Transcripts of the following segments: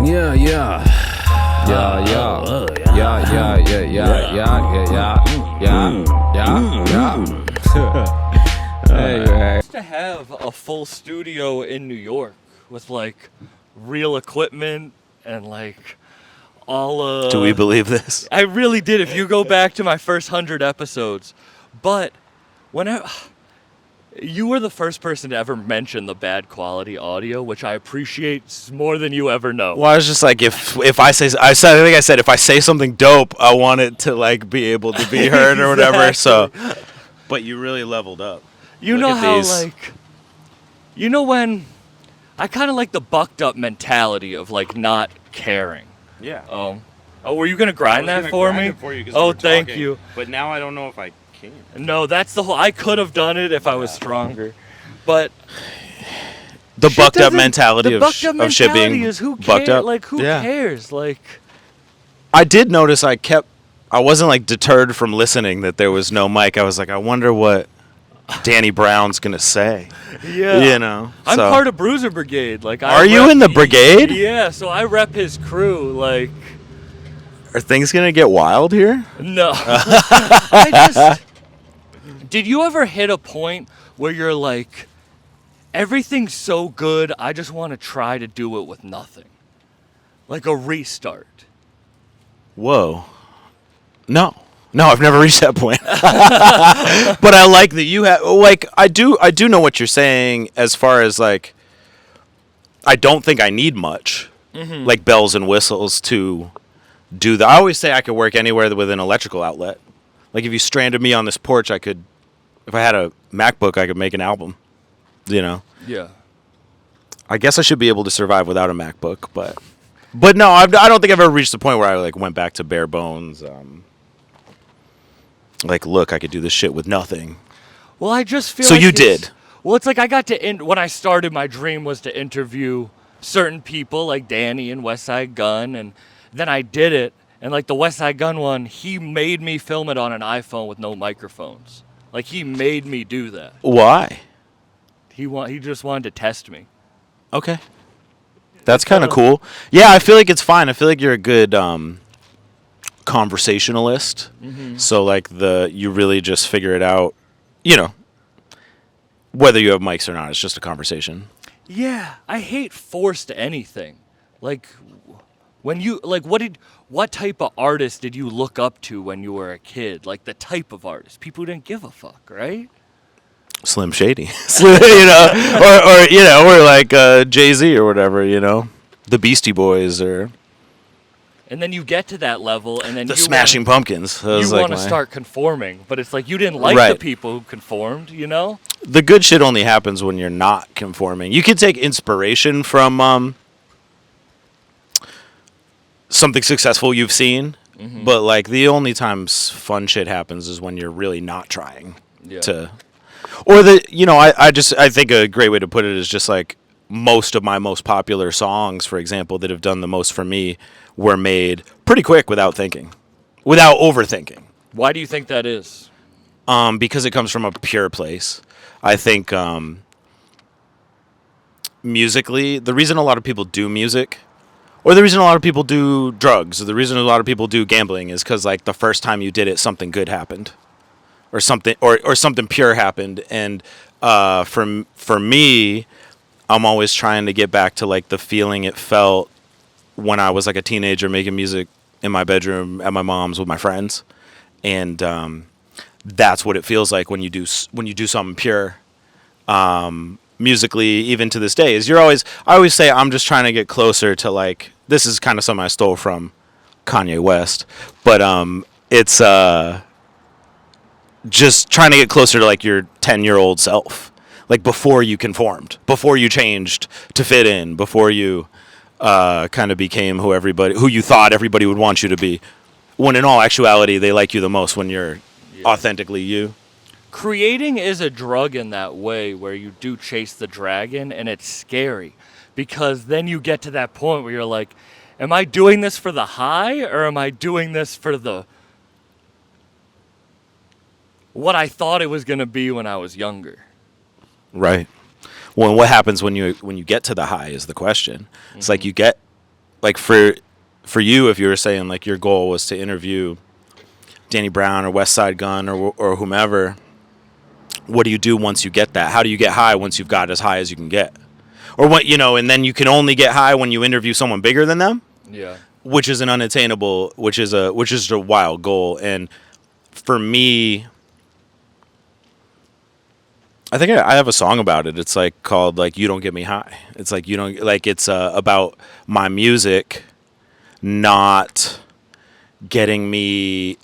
Yeah, yeah. Yeah, yeah. Yeah, yeah, yeah, yeah, yeah, yeah, yeah. Anyway. To have a full studio in New York with like real equipment and like all Do we believe this? I really did. If you go back to my first 100 episodes, but you were the first person to ever mention the bad quality audio, which I appreciate more than you ever know. Well, I was just like, if I think I said if I say something dope, I want it to like be able to be heard or whatever. So, but you really leveled up. You know how like, you know when, I kind of like the bucked up mentality of like not caring. Yeah. Oh, were you gonna grind that for me? Oh, thank you. But now I don't know if I can. No, that's the whole. I could have done it if I was stronger, but the bucked up mentality of shit being is who bucked up. Like who cares? Like I did notice I wasn't like deterred from listening that there was no mic. I was like, I wonder what Danny Brown's gonna say. Yeah, you know. I'm part of Bruiser Brigade. Like, are you in the brigade? Yeah, so I rep his crew. Like, are things gonna get wild here? No. Did you ever hit a point where you're like, everything's so good, I just want to try to do it with nothing? Like a restart. Whoa. No, I've never reached that point. But I like that you have, like, I do know what you're saying as far as, like, I don't think I need much, like bells and whistles to do that. I always say I could work anywhere with an electrical outlet. Like, if you stranded me on this porch, if I had a MacBook, I could make an album, you know? Yeah. I guess I should be able to survive without a MacBook, but no, I don't think I've ever reached the point where I like went back to bare bones. Like, look, I could do this shit with nothing. Well, I just feel so like you did. Well, it's like I got to when I started, my dream was to interview certain people like Danny and West Side Gun, and then I did it. And like the West Side Gun one, he made me film it on an iPhone with no microphones. Like, he made me do that. Why? He just wanted to test me. Okay. That's kind of cool. Yeah, I feel like it's fine. I feel like you're a good conversationalist. Mm-hmm. So like you really just figure it out, you know, whether you have mics or not. It's just a conversation. Yeah, I hate forced anything. Like, when you like, what type of artist did you look up to when you were a kid? Like, the type of artist. People who didn't give a fuck, right? Slim Shady, you know, or like Jay-Z or whatever, you know, the Beastie Boys or. And then you get to that level, and then the Smashing Pumpkins. You want to start conforming, but it's like you didn't like the people who conformed, you know. The good shit only happens when you're not conforming. You can take inspiration from something successful you've seen, but like the only times fun shit happens is when you're really not trying to. Or I think a great way to put it is just like most of my most popular songs, for example, that have done the most for me were made pretty quick without overthinking. Why do you think that is? Because it comes from a pure place. I think musically, the reason a lot of people do music, or the reason a lot of people do drugs, or the reason a lot of people do gambling is because like the first time you did it, something good happened. Or something, or something pure happened, and for me, I'm always trying to get back to like the feeling it felt when I was like a teenager making music in my bedroom at my mom's with my friends, and that's what it feels like when you do something pure, musically. Even to this day, I always say I'm just trying to get closer to like, this is kind of something I stole from Kanye West, but it's just trying to get closer to like your 10-year-old self, like before you conformed, before you changed to fit in, before you kind of became who you thought everybody would want you to be, when in all actuality they like you the most when you're authentically you. Creating is a drug in that way, where you do chase the dragon, and it's scary because then you get to that point where you're like, am I doing this for the high, or am I doing this for what I thought it was going to be when I was younger? Right. Well, what happens when you get to the high is the question. It's like you get like for you, if you were saying like your goal was to interview Danny Brown or West Side Gun or whomever, what do you do once you get that? How do you get high once you've got as high as you can get? Or what, and then you can only get high when you interview someone bigger than them? Yeah. Which is an unattainable, which is a wild goal. And for me, I think I have a song about it. It's like called like "You Don't Get Me High." It's like you don't like it's about my music not getting me,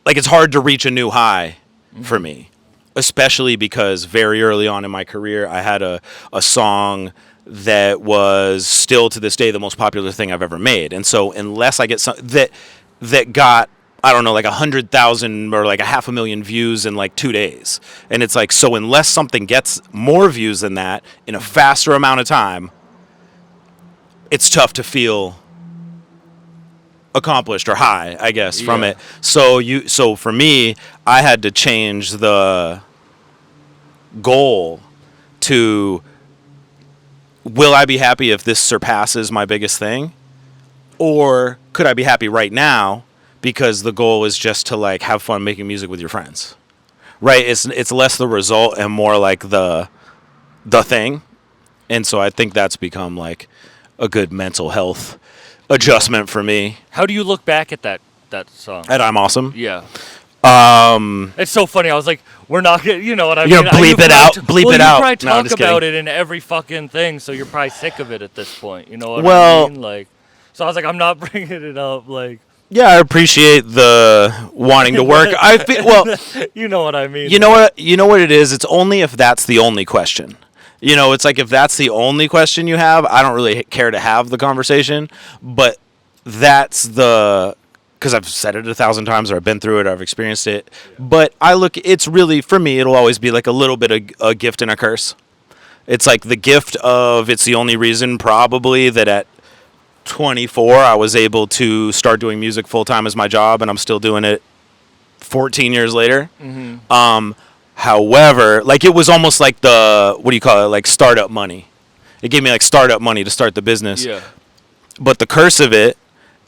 like it's hard to reach a new high for me, especially because very early on in my career I had a song that was still to this day the most popular thing I've ever made. And so unless I get some that got, I don't know, like 100,000 or like 500,000 views in like 2 days, and it's like, so unless something gets more views than that in a faster amount of time, it's tough to feel accomplished or high, I guess, from it. So for me, I had to change the goal to, will I be happy if this surpasses my biggest thing? Or could I be happy right now because the goal is just to like have fun making music with your friends? Right? It's less the result and more like the thing. And so I think that's become like a good mental health adjustment for me. How do you look back at that song? And I'm awesome. Yeah. It's so funny. I was like, we're not gonna, you know what I mean? You're gonna bleep it out. Bleep it out. You probably No, I'm talk just about kidding. it in every fucking thing, so you're probably sick of it at this point. You know what Well- I mean? Like, so I was like, I'm not bringing it up. Like, Yeah, I appreciate the wanting to work. I feel, well, you know what I mean? you know what it is? It's only if that's the only question. It's like if that's the only question you have, I don't really care to have the conversation, but that's because I've said it 1,000 times, or I've been through it, or I've experienced it. But it's really, for me, it'll always be like a little bit of a gift and a curse. It's like the gift of, it's the only reason probably that at 24 I was able to start doing music full time as my job, and I'm still doing it 14 years later. Mm-hmm. However, like it was almost like what do you call it? Like startup money. It gave me like startup money to start the business. Yeah. But the curse of it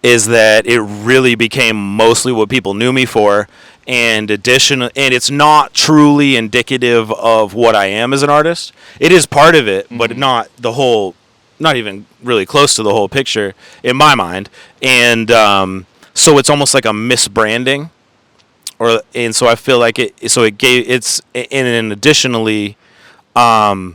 is that it really became mostly what people knew me for, and it's not truly indicative of what I am as an artist. It is part of it, but not the whole, not even really close to the whole picture in my mind. And so it's almost like a misbranding, and so I feel like additionally, I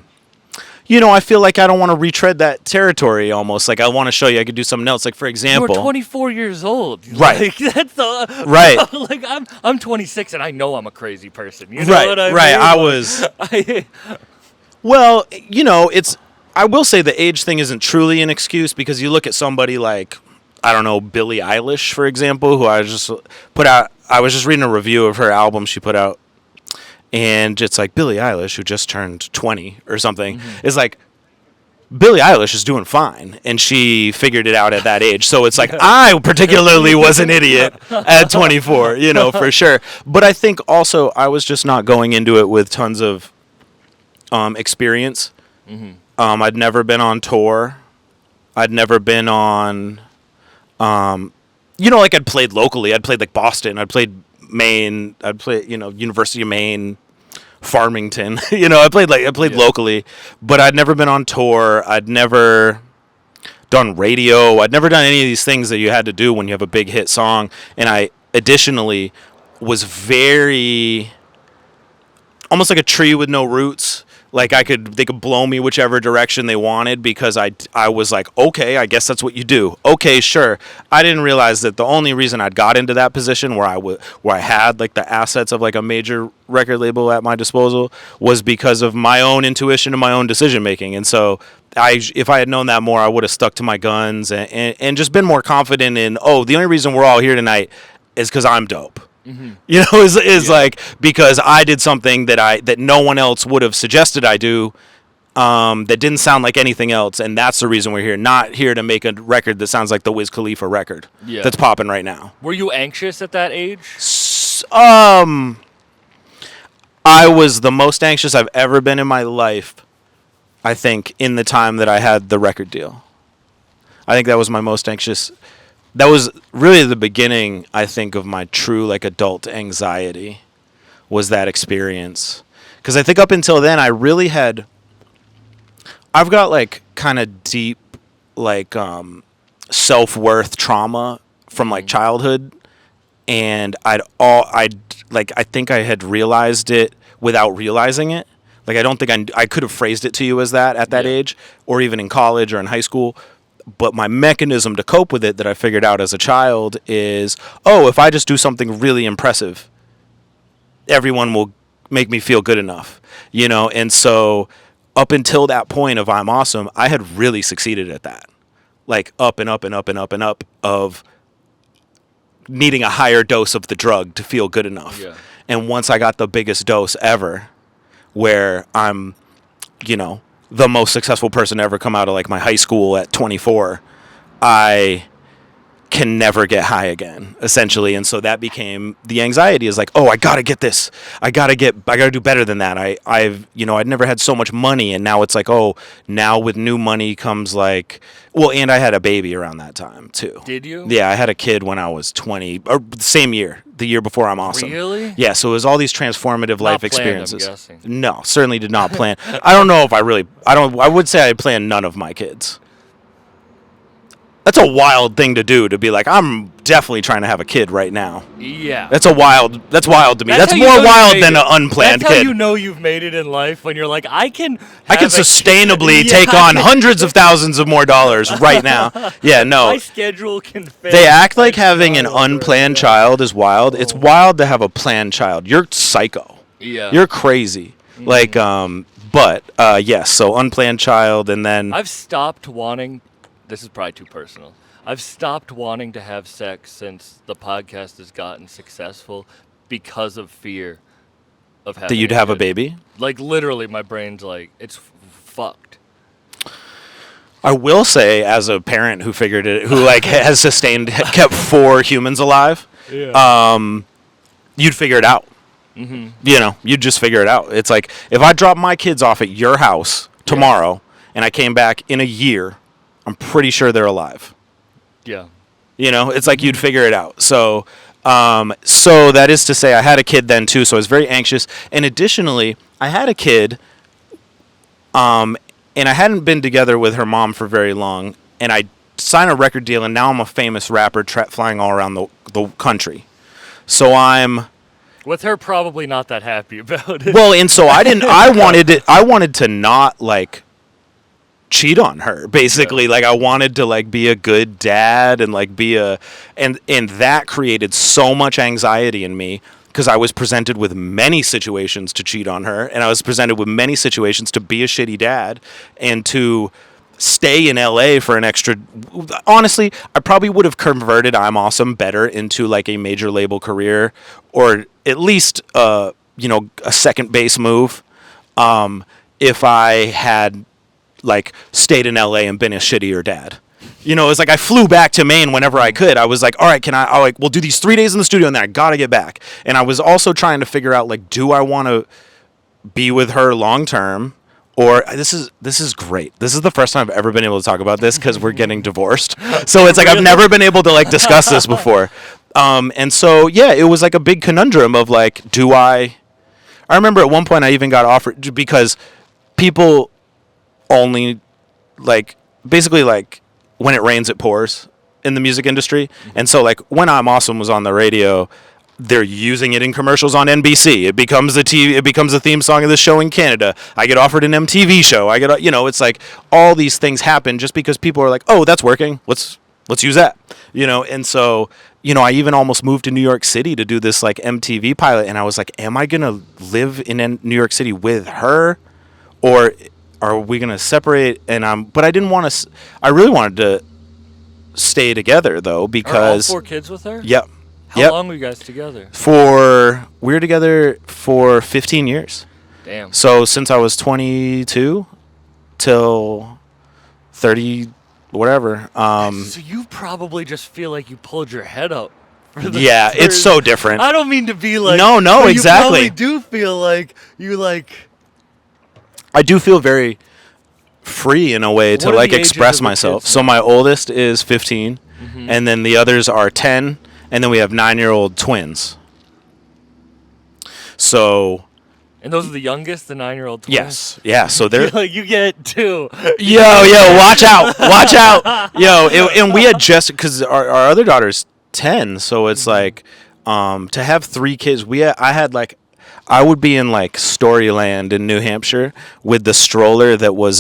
feel like I don't want to retread that territory almost. Like I want to show you I could do something else. Like for example, You were 24 years old. Right. Like, that's right. Like I'm 26 and I know I'm a crazy person. You know right, what I right. mean? I was. Well, I will say the age thing isn't truly an excuse, because you look at somebody like, I don't know, Billie Eilish, for example, who I just put out. I was just reading a review of her album she put out, and it's like Billie Eilish, who just turned 20 or something, is like, Billie Eilish is doing fine, and she figured it out at that age. So it's like, I particularly was an idiot at 24, for sure. But I think also I was just not going into it with tons of experience. I'd never been on tour. I'd never been on, like I'd played locally. I'd played like Boston. I'd played Maine. I'd played, University of Maine, Farmington. I played locally, but I'd never been on tour. I'd never done radio. I'd never done any of these things that you had to do when you have a big hit song. And I additionally was very, almost like a tree with no roots. Like they could blow me whichever direction they wanted, because I was like, okay, I guess that's what you do. Okay, sure. I didn't realize that the only reason I'd got into that position where I had like the assets of like a major record label at my disposal was because of my own intuition and my own decision making. And so if I had known that more, I would have stuck to my guns and just been more confident in, the only reason we're all here tonight is because I'm dope. Like, because I did something that no one else would have suggested I do, that didn't sound like anything else, and that's the reason we're here. Not here to make a record that sounds like the Wiz Khalifa record that's popping right now. Were you anxious at that age? I was the most anxious I've ever been in my life, I think, in the time that I had the record deal. I think that was my most anxious. That was really the beginning, I think, of my true like adult anxiety, was that experience. Because I think up until then, I've got like kind of deep like self-worth trauma from like childhood, and I think I had realized it without realizing it. Like I don't think I could have phrased it to you as that at that age, or even in college or in high school. But my mechanism to cope with it that I figured out as a child is, if I just do something really impressive, everyone will make me feel good enough, you know? And so up until that point of I'm awesome, I had really succeeded at that. Like up and up and up and up and up of needing a higher dose of the drug to feel good enough. Yeah. And once I got the biggest dose ever, where I'm, you know, the most successful person to ever come out of like my high school at 24, I can never get high again, essentially. And so that became the anxiety, is like, I gotta get this. I gotta do better than that. I'd never had so much money, and now it's like, now with new money comes like, and I had a baby around that time too. Did you? Yeah, I had a kid when I was 20, or the same year, the year before I'm awesome. Really? Yeah, so it was all these transformative life experiences. I'm guessing. No, certainly did not plan. I don't know if I would say I planned none of my kids. That's a wild thing to do, to be like, I'm definitely trying to have a kid right now. Yeah. That's wild to me. That's more wild than an unplanned kid. That's how you know you've made it in life, when you're like, I can sustainably take on hundreds of thousands of more dollars right now. Yeah, no. My schedule can fit. They act like having an unplanned child is wild. It's wild to have a planned child. You're psycho. Yeah. You're crazy. Like, yes, so unplanned child, and then I've stopped wanting... This is probably too personal. I've stopped wanting to have sex since the podcast has gotten successful, because of fear of having that you'd have a baby. Like, literally, my brain's like, it's fucked. I will say, as a parent who figured it, who like has kept 4 humans alive, you'd figure it out. Mm-hmm. You know, you'd just figure it out. It's like, if I dropped my kids off at your house tomorrow, and I came back in a year, I'm pretty sure they're alive. Yeah. You know, it's like you'd figure it out. So that is to say, I had a kid then too, so I was very anxious. And additionally, I had a kid, and I hadn't been together with her mom for very long, and I signed a record deal, and now I'm a famous rapper flying all around the country. So I'm... With her probably not that happy about it. Well, and so I wanted to not, like, cheat on her, basically. Yeah. Like, I wanted to like be a good dad and like and that created so much anxiety in me, because I was presented with many situations to cheat on her, and I was presented with many situations to be a shitty dad and to stay in LA for an extra... Honestly, I probably would have converted I'm Awesome better into like a major label career, or at least a second base move, if I had like stayed in LA and been a shittier dad. You know, it's like I flew back to Maine whenever I could. I was like, all right, we'll do these 3 days in the studio, and then I gotta get back. And I was also trying to figure out, like, do I want to be with her long term, or this is great. This is the first time I've ever been able to talk about this, because we're getting divorced. So it's like I've never been able to like discuss this before. And so yeah, it was like a big conundrum of like, I remember at one point I even got offered, because people only like basically like when it rains it pours in the music industry. And so like when I'm Awesome was on the radio, they're using it in commercials on NBC. It becomes the theme song of the show in Canada. I get offered an MTV show. It's like all these things happen just because people are like, oh, that's working. Let's use that. And so, I even almost moved to New York City to do this like MTV pilot. And I was like, am I going to live in New York City with her, or are we going to separate? But I didn't want to, I really wanted to stay together though, because. Are all 4 kids with her? Yep. How long were you guys together? We were together for 15 years. Damn. So since I was 22 till 30, whatever. So you probably just feel like you pulled your head up. Yeah, it's so different. I don't mean to be like. No, exactly. You probably do feel like you like. I do feel very free in a way to What are like the ages express of the myself. kids So my oldest is 15, and then the others are 10, and then we have 9-year-old twins. So And those are the youngest, the 9-year-old twins? yes, yeah. So they're Like, you get 2. yo, watch out, yo. And we had just because our other daughter's 10, so it's like to have 3 kids. I had like. I would be in like Storyland in New Hampshire with the stroller that was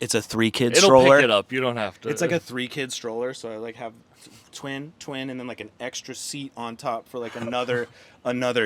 it's a 3-kid stroller. It'll pick it up. You don't have to. It's like a 3-kid stroller, so I like have twin, and then like an extra seat on top for like another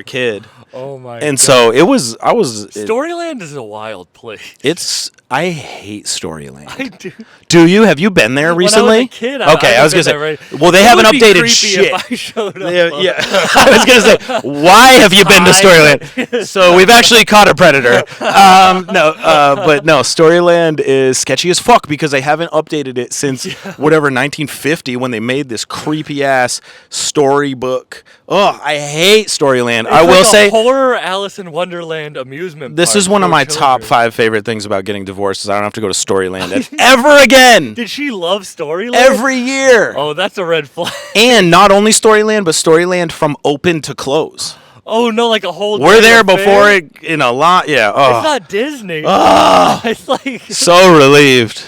kid. Oh my! And God. so Storyland is a wild place. I hate Storyland. I do. Do you? Have you been there recently? When I was a kid, okay, I was gonna say. right. Well, they haven't It would be updated creepy shit. If I showed up. Yeah, I was gonna say, why have you been to Storyland? So we've actually caught a predator. But no, Storyland is sketchy as fuck because they haven't updated it since whatever 1950 when they made this creepy ass storybook. Oh, I hate Storyland. It's I will like a say, horror Alice in Wonderland amusement. this park is one of for my children. top 5 favorite things about getting divorced is I don't have to go to Storyland ever again. Did she love Storyland? Every year. Oh, that's a red flag. And not only Storyland, but Storyland from open to close. Oh no, like a whole. We're day there affair? before it in a lot. Yeah. It's Oh, not Disney. It's like so relieved.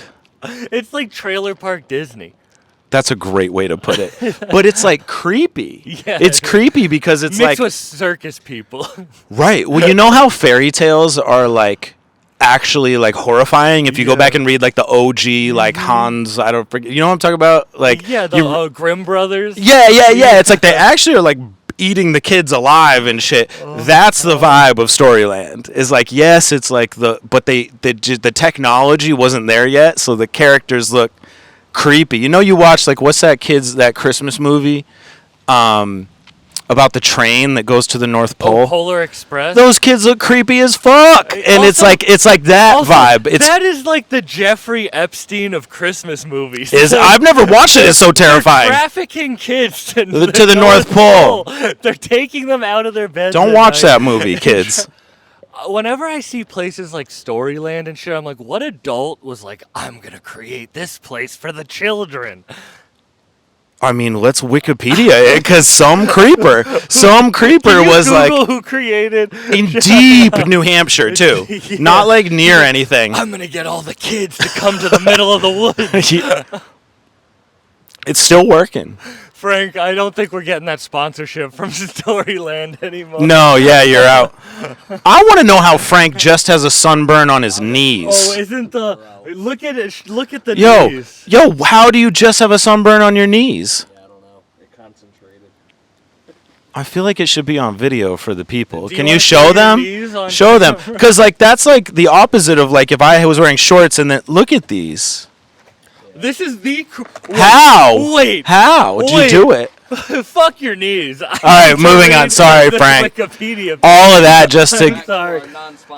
it's like Trailer Park Disney. That's a great way to put it. But it's like creepy. Yeah. It's creepy because it's Mixed like with circus people. right. Well, you know how fairy tales are like actually like horrifying if you go back and read like the OG like Hans. I don't forget. You know what I'm talking about? Like Yeah, the Grimm brothers. Yeah. It's like they actually are like eating the kids alive and shit. That's the vibe of Storyland. Is like yes, it's like but the technology wasn't there yet, so the characters look creepy. You know, you watch like what's that Christmas movie about the train that goes to the North Pole? Polar Express. Those kids look creepy as fuck, and Also- it's like that Also, vibe. that is like the Jeffrey Epstein of Christmas movies. I've never watched it. It's so terrifying. They're trafficking kids to the North Pole. They're taking them out of their beds. Don't at watch night. that movie, kids. Whenever I see places like Storyland and shit, I'm like, what adult was like, I'm going to create this place for the children? I mean, let's Wikipedia it because some creeper Can you was Google like who created in deep New Hampshire too, not like near anything. I'm going to get all the kids to come to the middle of the woods. Yeah. It's still working. Frank, I don't think we're getting that sponsorship from Storyland anymore. No, yeah, you're out. I want to know how Frank just has a sunburn on his knees. Oh, isn't the look at it? Look at the knees. Yo, how do you just have a sunburn on your knees? Yeah, I don't know. It concentrated. I feel like it should be on video for the people. Do you Can wanna you show show your them? knees on Show them, camera? because like that's like the opposite of like if I was wearing shorts and then look at these. This is the How? Wait. How did you Wait. do it? Fuck your knees. All right, moving on. Sorry, Frank. Wikipedia. All of that just I'm to. sorry.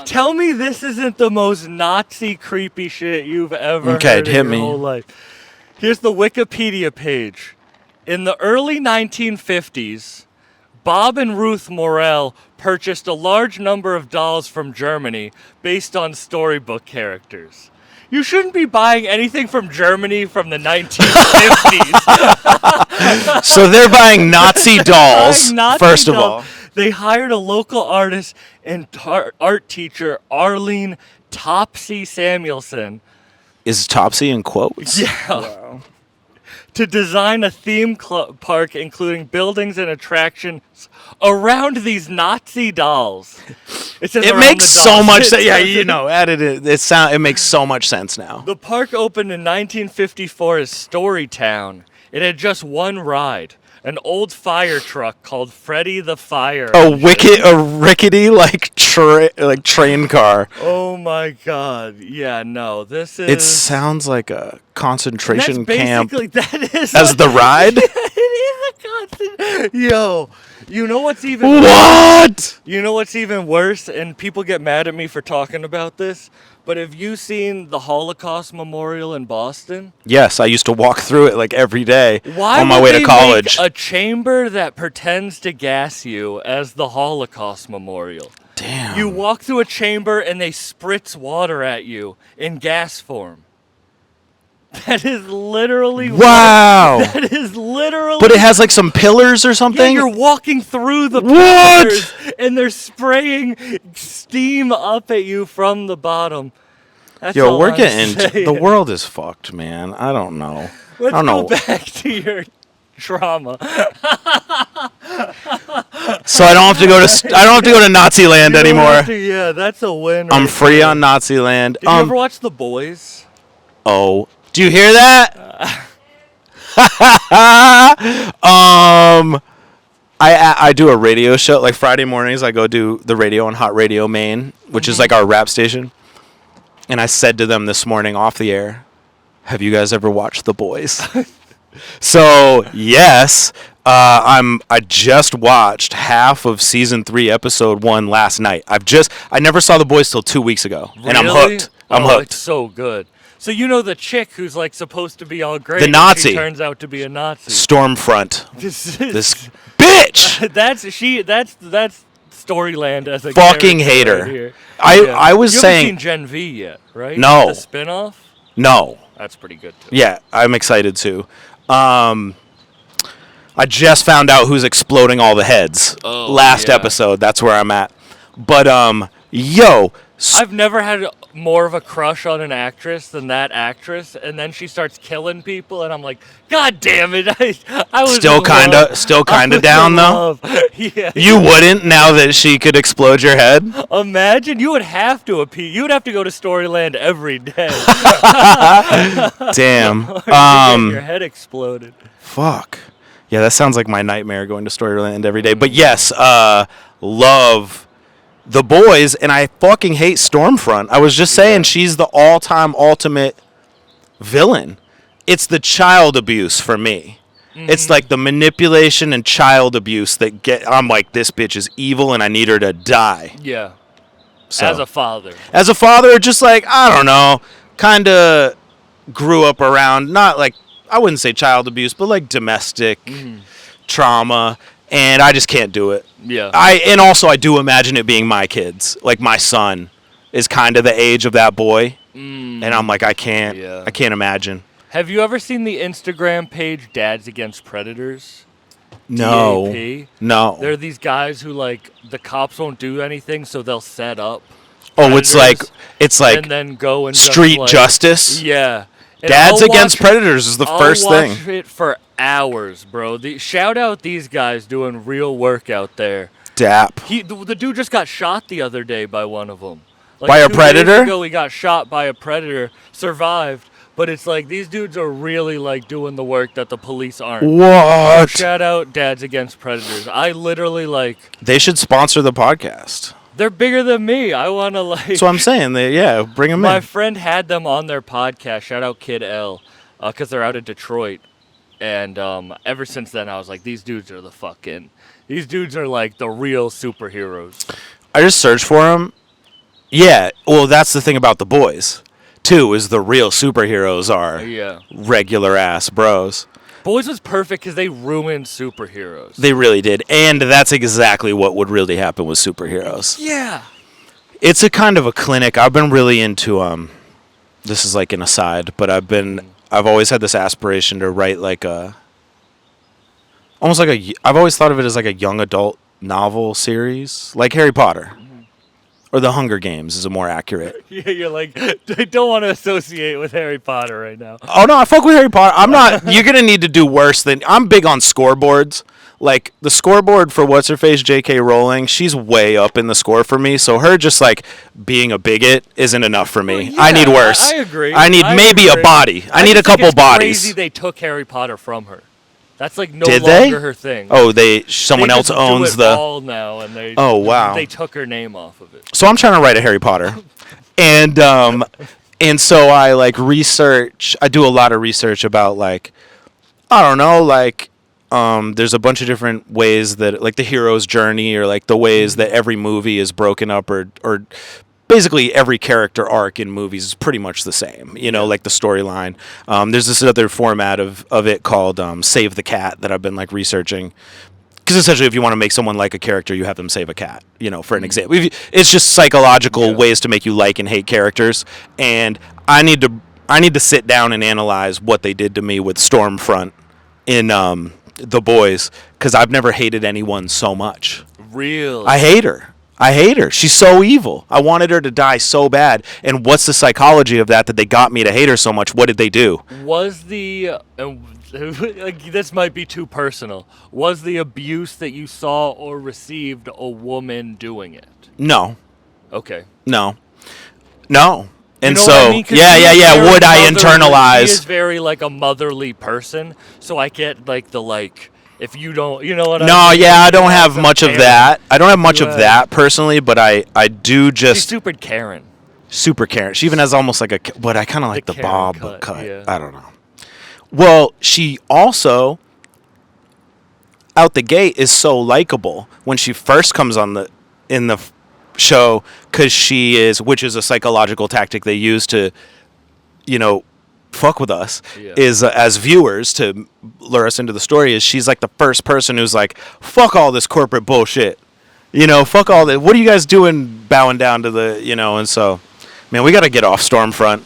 Tell me this isn't the most Nazi creepy shit you've ever Okay, heard hit in your me. whole life. Here's the Wikipedia page. In the early 1950s, Bob and Ruth Morell purchased a large number of dolls from Germany based on storybook characters. You shouldn't be buying anything from Germany from the 1950s. So they're buying Nazi dolls, Buying Nazi first of dolls. all. They hired a local artist and art teacher, Arlene Topsy Samuelson, Is Topsy in quotes? to design a theme park including buildings and attractions around these Nazi dolls. It says It around makes the so dolls. much It sense. Yeah, says you know, added it. It makes so much sense now. The park opened in 1954 as Storytown. It had just one ride, an old fire truck called Freddy the Fire. A rickety like train car. Oh my God! Yeah, no, this is. It sounds like a concentration that's camp basically that is as the ride. It is a constant. Yo, you know what's even What? You know what's even worse, and people get mad at me for talking about this. But have you seen the Holocaust Memorial in Boston? Yes, I used to walk through it like every day Why on my would way they to college. make a chamber that pretends to gas you as the Holocaust Memorial? Damn. You walk through a chamber and they spritz water at you in gas form. That is literally Wow. That is literally. But it has like some pillars or Yeah, something? you're walking through the What? pillars and they're spraying steam up at you from the bottom. That's Yo, all we're I'm getting saying. the world is fucked, man. I don't know. Let's I don't go know. back to your trauma. So I don't have to go to Nazi land You don't anymore. have to- yeah, that's a win. I'm right free there. on Nazi land. Did you ever watch The Boys? Oh, do you hear that? I do a radio show like Friday mornings. I go do the radio on Hot Radio Maine, which is like our rap station. And I said to them this morning off the air, "Have you guys ever watched The Boys?" So yes, I just watched half of season 3, episode 1 last night. I never saw The Boys till 2 weeks ago, and I'm Really? hooked. I'm Oh, hooked. It's so good. So you know the chick who's like supposed to be all great. The and Nazi. She turns out to be a Nazi. Stormfront. This This bitch. that's Storyland as a Fucking character hater. right here. I was you saying haven't seen Gen V yet, right? No. The spinoff. no. That's pretty good too. Yeah, I'm excited too. I just found out who's exploding all the heads. Last yeah. episode. That's where I'm at. But yo, I've never had more of a crush on an actress than that actress, and then she starts killing people, and I'm like, God damn it! I was still in kind love. of I was down in though. love. Yeah. You wouldn't now that she could explode your head. Imagine you would have to appeal. You would have to go to Storyland every day. Damn. Or you get your head exploded. Fuck. Yeah, that sounds like my nightmare going to Storyland every day. But yes, love The Boys, and I fucking hate Stormfront. I was just saying she's the all-time ultimate villain. It's the child abuse for me. It's like the manipulation and child abuse that I'm like, this bitch is evil and I need her to die. Yeah. So, As a father. as a father, just like, I don't know, kind of grew up around, not like, I wouldn't say child abuse, but like domestic trauma, and I just can't do it. Yeah. And also I do imagine it being my kids. Like my son is kind of the age of that boy, and I'm like, I can't imagine. Have you ever seen the Instagram page Dads Against Predators? No. DAP? No. There are these guys who, like, the cops won't do anything, so they'll set up. Oh, it's like predators and then go and street just, like, justice. Yeah. And Dads I'll Against watch- Predators is the first I'll thing. watch it for hours, bro. Shout out these guys doing real work out there. DAP. The dude just got shot the other day by one of them. Like By a 2 days predator? ago, he got shot by a predator, survived. But it's like these dudes are really like doing the work that the police aren't. What? Shout out Dads Against Predators. I literally like. They should sponsor the podcast. They're bigger than me. I want to like. That's what I'm saying. Bring them My in. friend had them on their podcast. Shout out Kid L, because they're out of Detroit, and ever since then I was like, these dudes are these dudes are like the real superheroes. I just searched for them. Yeah, well, that's the thing about The Boys, too, is the real superheroes are Yeah. regular ass bros. Boys was perfect because they ruined superheroes. They really did, and that's exactly what would really happen with superheroes. Yeah. It's a kind of a clinic. I've been really into this is like an aside, but I've always had this aspiration to write like I've always thought of it as like a young adult novel series, like Harry Potter. Or The Hunger Games is a more accurate. Yeah, you're like, I don't want to associate with Harry Potter right now. Oh no, I fuck with Harry Potter. I'm not. You're gonna need to do worse than. I'm big on scoreboards. Like the scoreboard for what's her face, J.K. Rowling. She's way up in the score for me. So her just like being a bigot isn't enough for me. Well, I need yeah, worse. I agree. I need maybe a body. I need a just think couple it's bodies. Crazy they took Harry Potter from her. That's like no Did they? longer her thing. Oh, someone They else just owns do it the. all now, and they. Oh, wow. They took her name off of it. So I'm trying to write a Harry Potter, and so I like research. I do a lot of research about like, I don't know, like there's a bunch of different ways that like the hero's journey or like the ways that every movie is broken up or basically every character arc in movies is pretty much the same, like the storyline. There's this other format of it called Save the Cat that I've been like researching. because essentially if you want to make someone like a character, you have them save a cat, you know, for an example. It's just psychological ways to make you like and hate characters, and I need to sit down and analyze what they did to me with Stormfront in The Boys, because I've never hated anyone so much. Really? I hate her. She's so evil. I wanted her to die so bad. And what's the psychology of that they got me to hate her so much? What did they do? Was the like, this might be too personal. Was the abuse that you saw or received a woman doing it? No. Okay. No. And you know so, what I mean? yeah. Would I internalize? He is very like a motherly person, so I get like the like. If you don't, you know what I mean? No, yeah, I don't have much of Karen. that. I don't have much of that personally, but I do just She's super Karen. Super Karen. She even has almost like a, but I kind of like the Karen bob cut. yeah. I don't know. Well, she also out the gate is so likable when she first comes on in the show, because which is a psychological tactic they use to, you know, fuck with us, is as viewers to lure us into the story, is she's like the first person who's like, fuck all this corporate bullshit, you know, fuck all that, what are you guys doing bowing down to the, you know. And so, man, we got to get off Stormfront.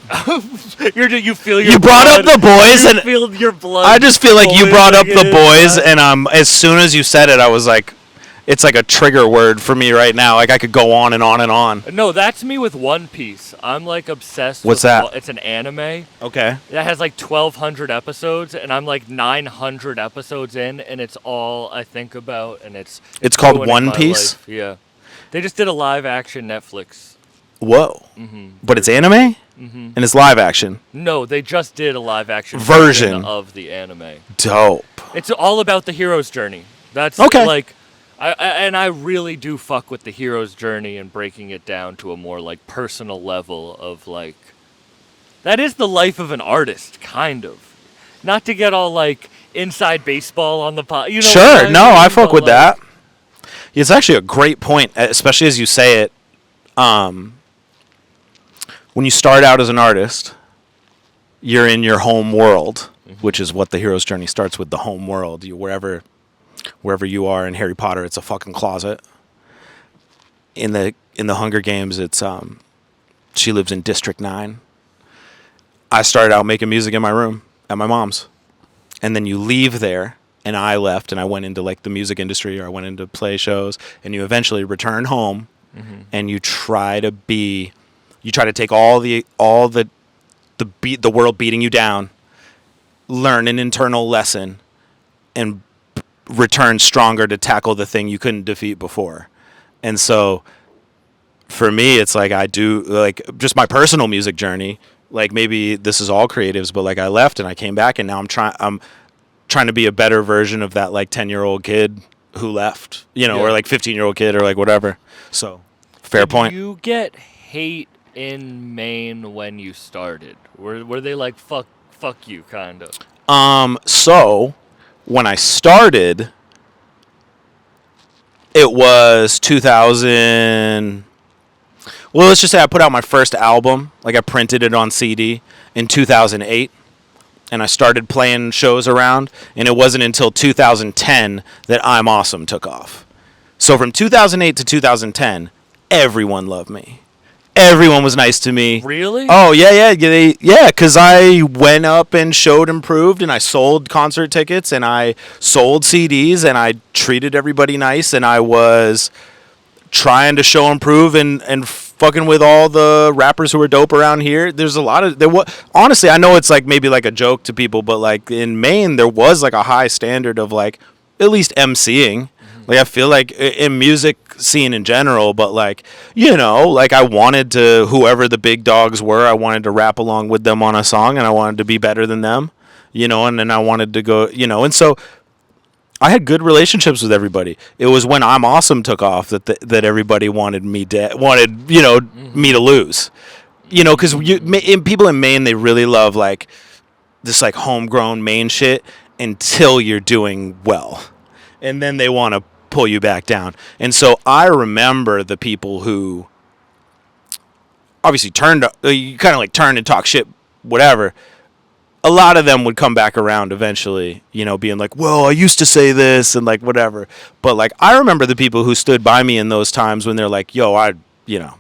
You brought up The Boys, and feel your blood. I just feel like you brought up The Boys, and as soon as you said it, I was like, it's like a trigger word for me right now. Like I could go on and on and on. No, that's me with One Piece. I'm like obsessed. What's that? It's an anime. Okay. That has like 1,200 episodes, and I'm like 900 episodes in, and it's all I think about, and it's called ruining One my Piece? life. Yeah. They just did a live action Netflix. Whoa. Mm-hmm. But it's anime? Mm-hmm. And it's live action? No, they just did a live action version of the anime. Dope. It's all about the hero's journey. That's okay. Like, I really do fuck with the hero's journey and breaking it down to a more like personal level of like, that is the life of an artist, kind of. Not to get all like inside baseball on the pot. You know. Sure. No, I fuck with that. It's actually a great point, especially as you say it. When you start out as an artist, you're in your home world, which is what the hero's journey starts with, the home world. Wherever you are in Harry Potter, it's a fucking closet. In the Hunger Games, it's she lives in District 9. I started out making music in my room at my mom's. And then you leave there, and I left, and I went into like the music industry, or I went into play shows, and you eventually return home, and you try to take all the world beating you down, learn an internal lesson, and return stronger to tackle the thing you couldn't defeat before. And so for me, it's like I do like just my personal music journey. Like maybe this is all creatives, but like I left and I came back, and now I'm trying to be a better version of that like 10-year-old kid who left, you know, or like 15-year-old kid or like whatever. So fair point. Did you get hate in Maine when you started? Were they like fuck you kind of? So when I started, it was 2000. Well, let's just say I put out my first album. Like I printed it on CD in 2008, and I started playing shows around. And it wasn't until 2010 that I'm Awesome took off. So from 2008 to 2010, everyone loved me. Everyone was nice to me. Really? Oh, yeah. Because I went up and showed Improved, and I sold concert tickets, and I sold CDs, and I treated everybody nice, and I was trying to show Improve and fucking with all the rappers who were dope around here. There's a lot of honestly, I know it's like maybe like a joke to people, but like in Maine, there was like a high standard of like at least MCing. Like I feel like in music scene in general, but like, you know, like I wanted to, whoever the big dogs were, I wanted to rap along with them on a song, and I wanted to be better than them, you know, and then I wanted to go, you know, and so I had good relationships with everybody. It was when I'm Awesome took off that everybody wanted me to lose, you know, because people in Maine, they really love like this like homegrown Maine shit until you're doing well, and then they want to pull you back down. And so I remember the people who obviously you kind of like turned and talk shit, whatever. a lot of them would come back around eventually, you know, being like, well, I used to say this and like whatever. But like, I remember the people who stood by me in those times when they're like, yo, you know,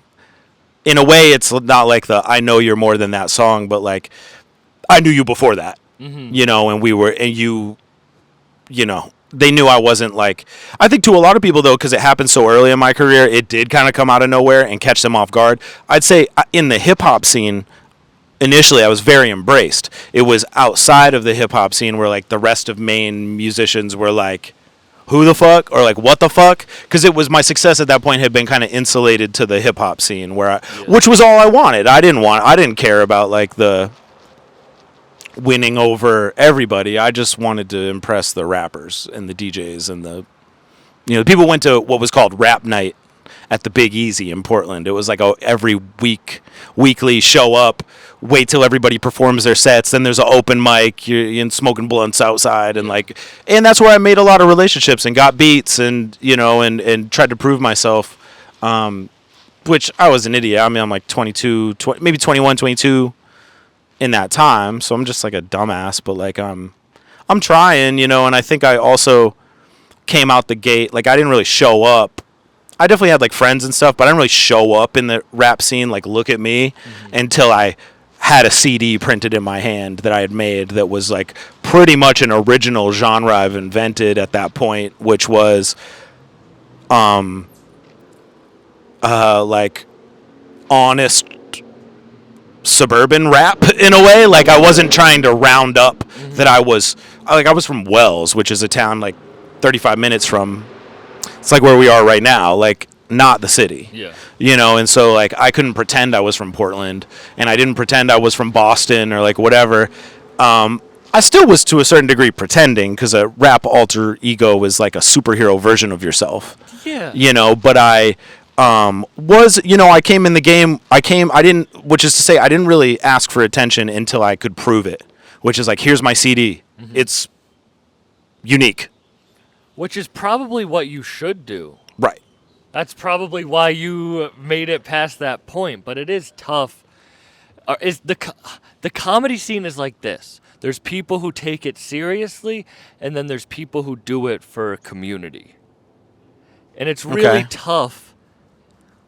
in a way it's not like the I know you're more than that song, but like I knew you before that, you know, and you know, they knew I wasn't like, I think to a lot of people though, because it happened so early in my career, it did kind of come out of nowhere and catch them off guard. I'd say in the hip hop scene, initially I was very embraced. It was outside of the hip hop scene where like the rest of Maine musicians were like, who the fuck, or like what the fuck, because it was my success at that point had been kind of insulated to the hip hop scene where which was all I wanted. I didn't care about like the winning over everybody. I just wanted to impress the rappers and the DJs and the, you know, people went to what was called Rap Night at the Big Easy in Portland. It was like every weekly show up, wait till everybody performs their sets, then there's an open mic, you're smoking blunts outside, and like, and that's where I made a lot of relationships and got beats and, you know, and tried to prove myself, which I was an idiot. I mean, I'm like 22, maybe 21, 22 in that time, so I'm just like a dumbass, but like I'm trying, you know, and I think I also came out the gate, like I didn't really show up. I definitely had like friends and stuff, but I didn't really show up in the rap scene, like look at me, until I had a CD printed in my hand that I had made that was like pretty much an original genre I've invented at that point, which was like honest suburban rap in a way. Like I wasn't trying to round up that I was from Wells, which is a town like 35 minutes from, it's like where we are right now, like not the city. Yeah. You know, and so like I couldn't pretend I was from Portland, and I didn't pretend I was from Boston or like whatever. I still was to a certain degree pretending, because a rap alter ego is like a superhero version of yourself. Yeah. You know, but I was, you know, I came in the game, which is to say I didn't really ask for attention until I could prove it, which is like, here's my CD. It's unique. Which is probably what you should do. Right. That's probably why you made it past that point, but it is tough. The comedy scene is like this. There's people who take it seriously, and then there's people who do it for a community. And it's really tough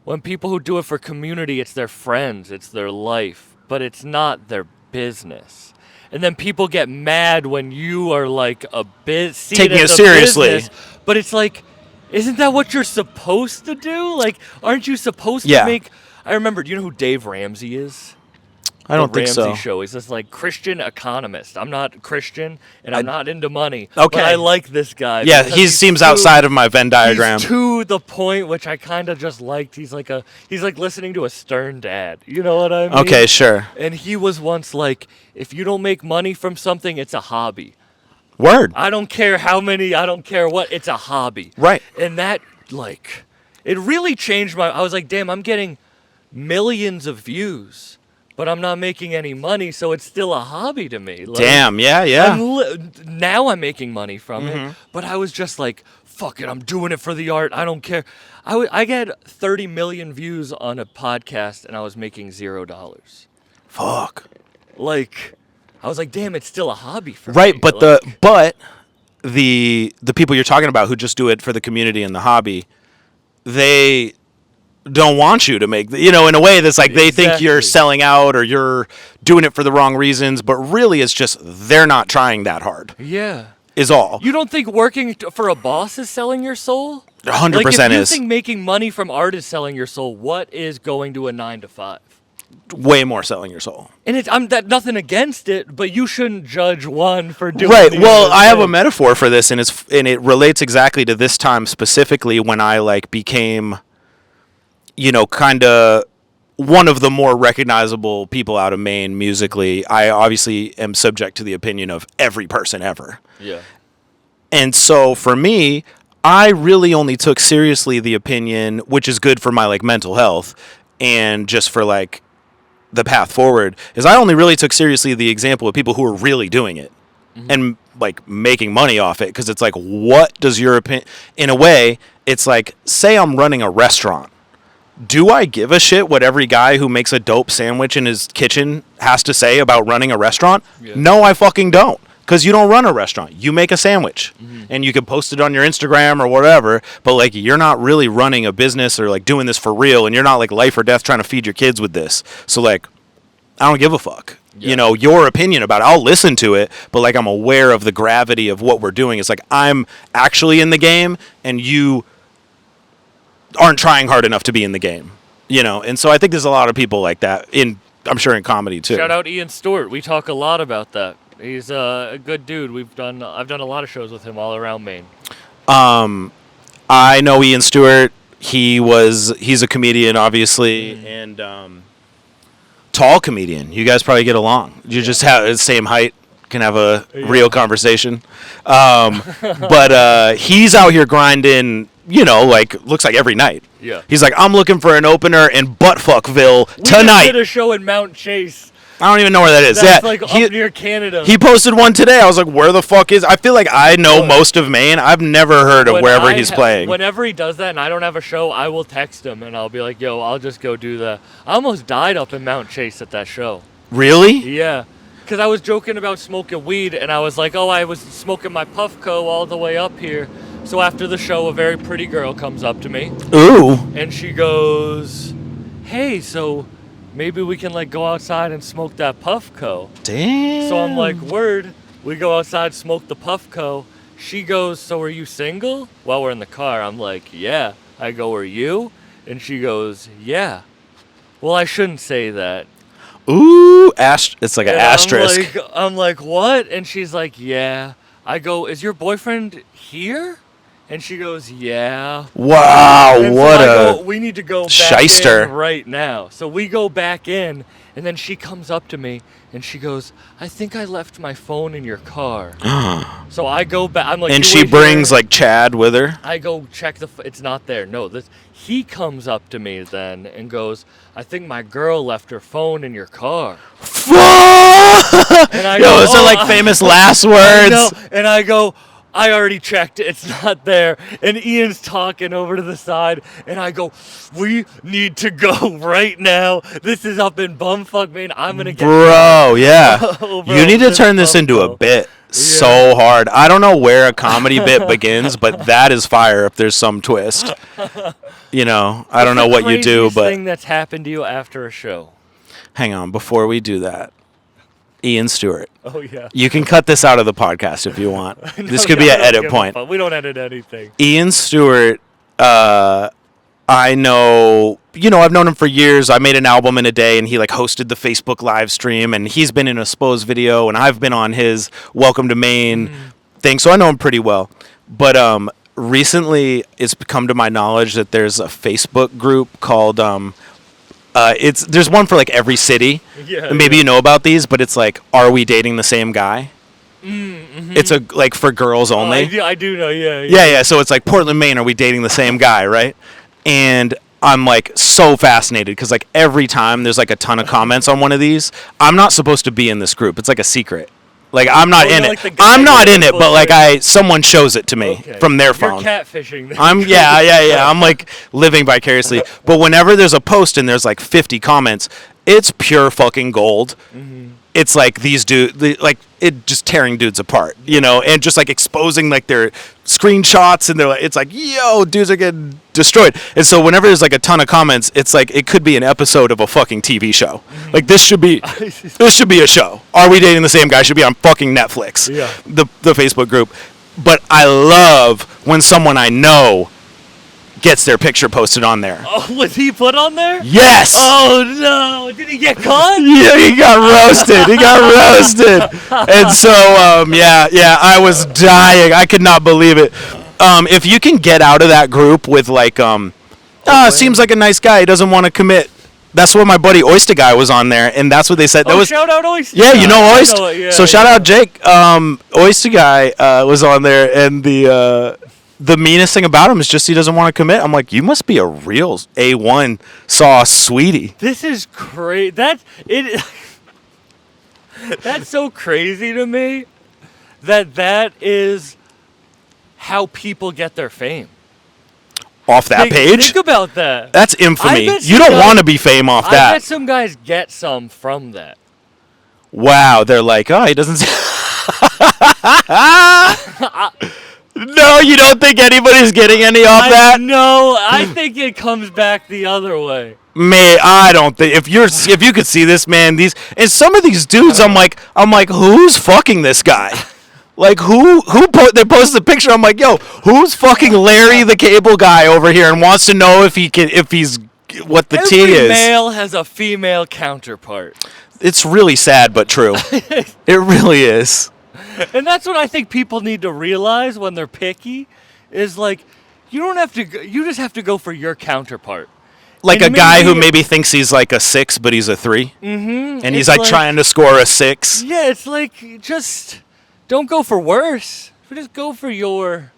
when people who do it for community, it's their friends, it's their life, but it's not their business. And then people get mad when you are like taking it seriously. Business, but it's like, isn't that what you're supposed to do? Like, aren't you supposed to make? I remember. Do you know who Dave Ramsey is? I don't think so. Ramsey Show. He's this like Christian economist. I'm not Christian, and I'm not into money. Okay. But I like this guy. Yeah, he seems outside of my Venn diagram. He's to the point, which I kind of just liked. He's like listening to a stern dad. You know what I mean? Okay, sure. And he was once like, if you don't make money from something, it's a hobby. Word. I don't care how many, I don't care what, it's a hobby. Right. And that, like, it really changed I was like, damn, I'm getting millions of views, but I'm not making any money, so it's still a hobby to me. Like, damn, yeah. Now I'm making money from it, but I was just like, fuck it, I'm doing it for the art, I don't care. I get 30 million views on a podcast, and I was making $0. Fuck. Like, I was like, damn, it's still a hobby for me. Right, but the people you're talking about who just do it for the community and the hobby, they don't want you to make, you know, in a way that's like they think you're selling out or you're doing it for the wrong reasons, but really it's just they're not trying that hard. Yeah. Is all. You don't think working for a boss is selling your soul? 100% like if you is. think making money from art is selling your soul, what is going to a 9-to-5? Way more selling your soul. And I'm nothing against it, but you shouldn't judge one for doing right. The Well, other I have thing. a metaphor for this, and it relates exactly to this time specifically when I like became, you know, kind of one of the more recognizable people out of Maine musically. I obviously am subject to the opinion of every person ever. Yeah. And so for me, I really only took seriously the opinion, which is good for my like mental health and just for like the path forward, is I only really took seriously the example of people who are really doing it and like making money off it. Because it's like, what does your opinion, in a way, it's like, say I'm running a restaurant, Do I give a shit what every guy who makes a dope sandwich in his kitchen has to say about running a restaurant? Yeah. No, I fucking don't. Because you don't run a restaurant. You make a sandwich. And you can post it on your Instagram or whatever, but, like, you're not really running a business or, like, doing this for real, and you're not, like, life or death trying to feed your kids with this. So, like, I don't give a fuck. Yeah. You know, your opinion about it, I'll listen to it, but, like, I'm aware of the gravity of what we're doing. It's like I'm actually in the game, and you aren't trying hard enough to be in the game, you know. And so I think there's a lot of people like that I'm sure in comedy too. Shout out Ian Stewart. We talk a lot about that. He's a good dude. I've done a lot of shows with him all around Maine. I know Ian Stewart. He's a comedian, obviously, and tall comedian. You guys probably get along. You just have the same height, can have a real conversation. But he's out here grinding, you know, like, looks like every night. Yeah. He's like, I'm looking for an opener in Buttfuckville tonight. We did a show in Mount Chase. I don't even know where that is. That's like up near Canada. He posted one today. I was like, where the fuck is... I feel like I know most of Maine. I've never heard of wherever he's playing. Whenever he does that and I don't have a show, I will text him and I'll be like, yo, I'll just go do that. I almost died up in Mount Chase at that show. Really? Yeah. Because I was joking about smoking weed and I was like, oh, I was smoking my Puffco all the way up here. So after the show, a very pretty girl comes up to me. Ooh. And she goes, hey, so maybe we can, like, go outside and smoke that Puffco. Damn. So I'm like, word. We go outside, smoke the Puffco. She goes, so are you single? While we're in the car, I'm like, yeah. I go, are you? And she goes, yeah. Well, I shouldn't say that. Ooh, it's like an asterisk. I'm like, what? And she's like, yeah. I go, is your boyfriend here? And she goes, yeah. Wow, and what so we need to go back shyster in right now. So we go back in, and then she comes up to me, and she goes, I think I left my phone in your car. So I go back. I'm like, and she brings, like, Chad with her? I go check it's not there. No, he comes up to me then and goes, I think my girl left her phone in your car. Fuck! And I Yo, go, those are, like, famous last words. And I go, I already checked it. It's not there. And Ian's talking over to the side. And I go, we need to go right now. This is up in bumfuck Maine. I'm going to get... Bro, yeah. You need to turn this into a bit so hard. I don't know where a comedy bit begins, but that is fire if there's some twist. You know, I don't know what you do, but... thing that's happened to you after a show? Hang on, before we do that. Ian Stewart. Oh, yeah. You can cut this out of the podcast if you want. This could be an edit point. We don't edit anything. Ian Stewart, I know, you know, I've known him for years. I made an album in a day, and he, like, hosted the Facebook live stream, and he's been in a Spose video, and I've been on his Welcome to Maine thing, so I know him pretty well. But recently, it's come to my knowledge that there's a Facebook group called... there's one for, like, every city. Yeah. Maybe you know about these, but it's like, are we dating the same guy? It's a, like, for girls only. I do know, yeah. Yeah. So it's like, Portland, Maine, are we dating the same guy, right? And I'm, like, so fascinated because, like, every time there's, like, a ton of comments on one of these, I'm not supposed to be in this group. It's like a secret. Like, I'm not in it. Like I'm not in it, but, like, someone shows it to me from their phone. You're catfishing them. I'm, like, living vicariously. But whenever there's a post and there's, like, 50 comments, it's pure fucking gold. It's like these dudes, like, it just tearing dudes apart, you know, and just, like, exposing, like, their screenshots, and they're like, it's like, yo, dudes are getting destroyed. And so whenever there's, like, a ton of comments, it's like it could be an episode of a fucking TV show. Like, this should be a show. Are we dating the same guy? Should be on fucking Netflix. Yeah. The Facebook group. But I love when someone I know gets their picture posted on there. Oh, was he put on there? Yes. Oh no! Did he get caught? Yeah, he got roasted. And so, I was dying. I could not believe it. If you can get out of that group with, like, seems like a nice guy. He doesn't want to commit. That's what my buddy Oyster Guy was on there, and that's what they said. Shout out Oyster. Yeah, you know Oyster. Yeah, so shout out Jake. Oyster Guy was on there, and the meanest thing about him is just he doesn't want to commit. I'm like, you must be a real A1 sauce sweetie. This is crazy. That's so crazy to me that is how people get their fame. off that page. Think about that. That's infamy. bet You some don't guys- want to be fame off I that. bet some guys get some from that. Wow, they're like, oh, he doesn't. No, you don't think anybody's getting any off that? No, I think it comes back the other way. Man, I don't think if you could see this man, and some of these dudes, I'm like, who's fucking this guy? Like they posted a picture. I'm like, yo, who's fucking Larry the Cable Guy over here and wants to know if he's what the T Every is? male has a female counterpart. It's really sad but true. It really is. And that's what I think people need to realize when they're picky is like you don't have to you just have to go for your counterpart. Like And a guy who maybe- maybe thinks he's like a 6 but he's a 3. Mm-hmm. And he's like trying to score a 6. Yeah, it's like just don't go for worse. Just go for your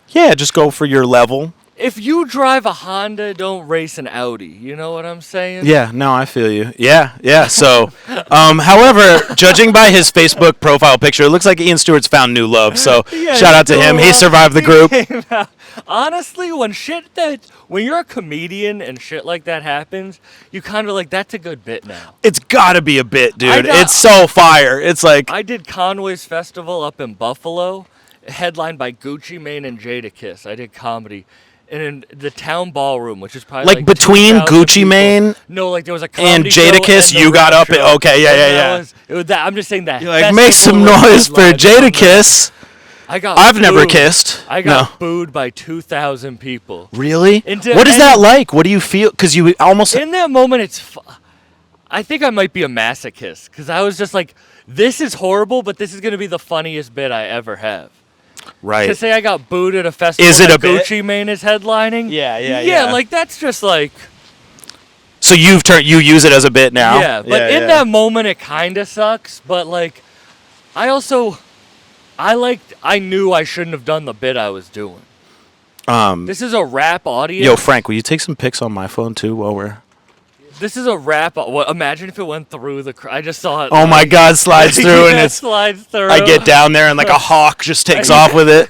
Yeah, just go for your level. If you drive a Honda, don't race an Audi. You know what I'm saying? Yeah, no, I feel you. Yeah. So, however, judging by his Facebook profile picture, it looks like Ian Stewart's found new love. So, Yeah, shout out to him. He survived the group. Honestly, when you're a comedian and shit like that happens, you kind of like that's a good bit now. It's got to be a bit, dude. got- It's so fire. It's like, I did Conway's Festival up in Buffalo, headlined by Gucci Mane and Jadakiss. I did comedy. And in the town ballroom, which is probably like between 2,000 Gucci people. Mane No, like there was a and comedy show Jadakiss, and the you got rap up. show. Okay, yeah. It was that. I'm just saying that. You're like, make some noise for Jadakiss. I've never kissed. I got booed by 2,000 people. Really? Into What is that any- like? What do you feel? Because you almost. In that moment, I think I might be a masochist because I was just like, this is horrible, but this is going to be the funniest bit I ever have. Right. To say I got booed at a festival Is it that a bit? Gucci Mane is headlining. Yeah. Like that's just like. So you use it as a bit now? Yeah, but in that moment it kind of sucks. But like, I knew I shouldn't have done the bit I was doing. This is a rap audience. Yo, Frank, will you take some pics on my phone too while we're? This is a rap. Well, imagine if it went through the. I just saw it. Oh my God, slides through and it's. slides through. I get down there and like a hawk just takes off with it.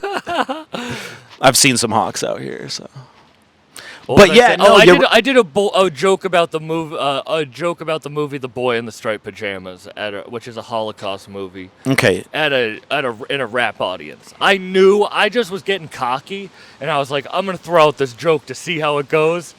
I've seen some hawks out here, so. But yeah, no, I did a joke about the movie. A joke about the movie The Boy in the Striped Pajamas, which is a Holocaust movie. Okay. In a rap audience. I just was getting cocky, and I was like, I'm gonna throw out this joke to see how it goes.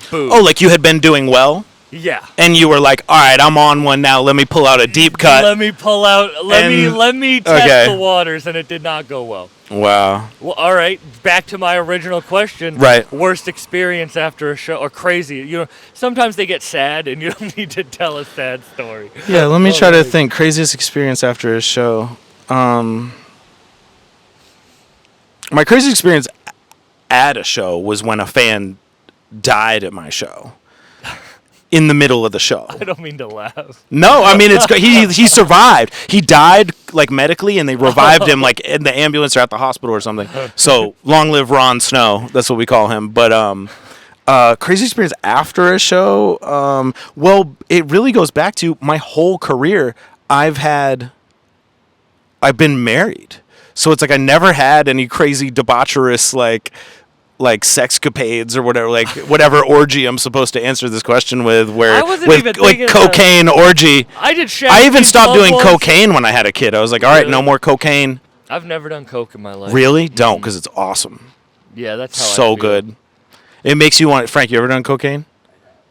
Boom. Oh, like you had been doing well, Yeah. and you were like, "All right, I'm on one now. Let me pull out a deep cut." Let me pull out. Let me test the waters, and it did not go well. Wow. Well, all right. Back to my original question. Right. Worst experience after a show, or crazy. You know, sometimes they get sad, and you don't need to tell a sad story. Yeah, let me try to think. Craziest experience after a show. My craziest experience at a show was when a fan died at my show. In the middle of the show. I don't mean to laugh. No, I mean he survived. He died like medically, and they revived him like in the ambulance or at the hospital or something. So long live Ron Snow. That's what we call him. But crazy experience after a show. Well, it really goes back to my whole career. I've been married, so it's like I never had any crazy debaucherous like sexcapades or whatever, like whatever orgy I'm supposed to answer this question with, I wasn't with even like thinking cocaine orgy. I did. I even stopped doing once. cocaine when I had a kid. I was like, all right, no more cocaine. I've never done coke in my life. Really? Don't, because it's awesome. Yeah, that's how I So feel. good. It makes you want. Frank, you ever done cocaine?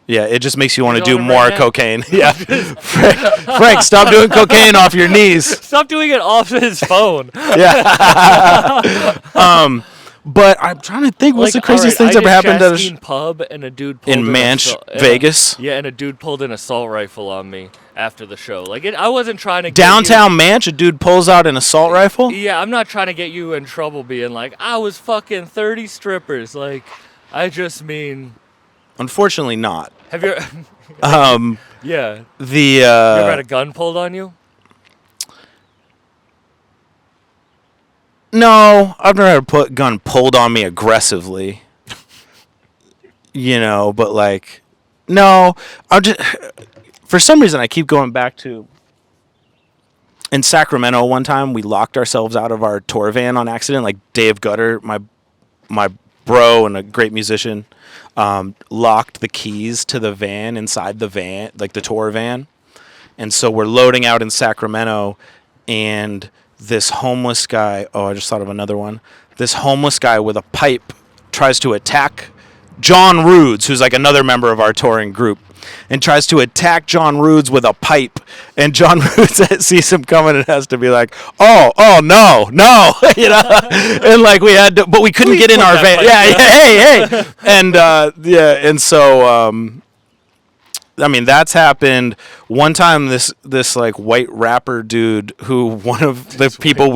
Yeah, it just makes you want to do doing it more right now? cocaine. Yeah, Frank, stop doing cocaine off your knees. Stop doing it off his phone. But I'm trying to think, what's the Like, craziest all right, things ever I did happened at a Chastain pub, and a dude pulled in Manch, assault- Vegas? Yeah, and a dude pulled an assault rifle on me after the show. Like, I wasn't trying to get Downtown Manch, a dude pulls out an assault rifle? Yeah, I'm not trying to get you in trouble being like, I was fucking 30 strippers. Like, I just mean, Unfortunately not. have you? Yeah. The You ever had a gun pulled on you? no, I've never had a gun pulled on me aggressively. But like, no, I'm just for some reason I keep going back to. In Sacramento, one time we locked ourselves out of our tour van on accident. Like Dave Gutter, my bro and a great musician, locked the keys to the van inside the van, like the tour van. And so we're loading out in Sacramento, and this homeless guy, oh, I just thought of another one. This homeless guy with a pipe tries to attack John Rudes, who's like another member of our touring group, and tries to attack John Rudes with a pipe. And John Rudes sees him coming and has to be like, oh, no, you know? And like we had to, but we couldn't get in our van. Yeah, hey. And and so, I mean, that's happened. One time this like white rapper dude who one of the people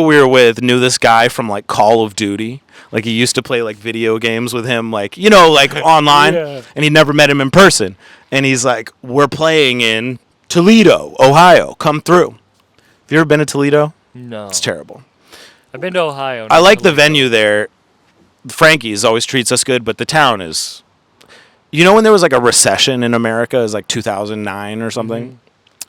we were with knew this guy from like Call of Duty. Like he used to play like video games with him, like, you know, like online, and he never met him in person. And he's like, we're playing in Toledo, Ohio. Come through. Have you ever been to Toledo? No. It's terrible. I've been to Ohio. I like the venue there. Frankie's always treats us good, but the town is... You know when there was like a recession in America? It was like 2009 or something?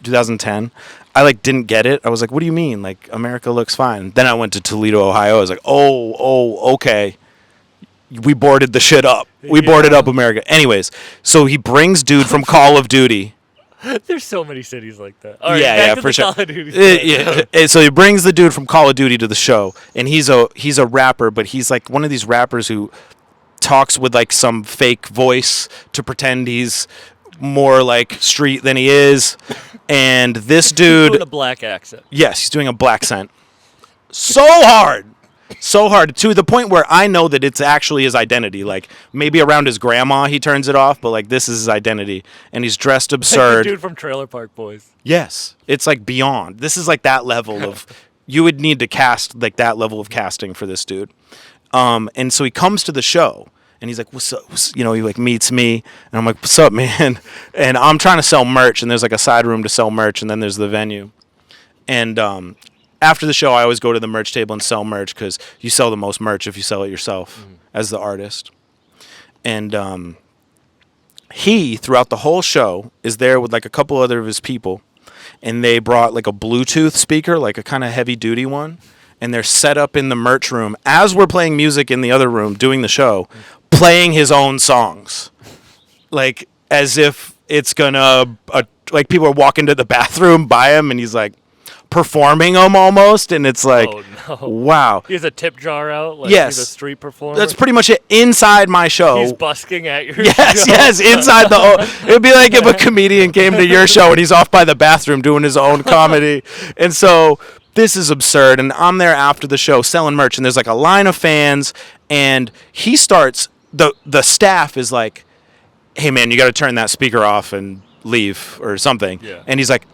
2010? I like didn't get it. I was like, what do you mean? Like, America looks fine. Then I went to Toledo, Ohio. I was like, oh, okay. We boarded the shit up. We boarded up America. Anyways, so he brings dude from Call of Duty. There's so many cities like that. All right, yeah, for sure. So he brings the dude from Call of Duty to the show, and he's a rapper, but he's like one of these rappers who talks with like some fake voice to pretend he's more like street than he is. And this dude... He's doing a black accent. Yes, he's doing a black accent. So hard to the point where I know that it's actually his identity. Like maybe around his grandma he turns it off, but like this is his identity, and he's dressed absurd. Like the dude from Trailer Park Boys. Yes, it's like beyond. This is like that level of... You would need to cast like that level of casting for this dude. And so he comes to the show. And he's like, what's up? You know, he like meets me, and I'm like, what's up, man? And I'm trying to sell merch, and there's like a side room to sell merch, and then there's the venue. And after the show, I always go to the merch table and sell merch because you sell the most merch if you sell it yourself as the artist. And he, throughout the whole show, is there with like a couple other of his people, and they brought like a Bluetooth speaker, like a kind of heavy-duty one, and they're set up in the merch room as we're playing music in the other room doing the show, playing his own songs, like as if it's gonna like people are walking to the bathroom by him, and he's like performing them almost, and it's like, oh, no. Wow. He has a tip jar out, like yes, he's a street performer. That's pretty much it. Inside my show, he's busking at your yes, show. Yes, inside it'd be like if a comedian came to your show and he's off by the bathroom doing his own comedy. And so this is absurd, and I'm there after the show selling merch, and there's like a line of fans, and he starts, the staff is like, hey man, you got to turn that speaker off and leave or something. Yeah. And he's like,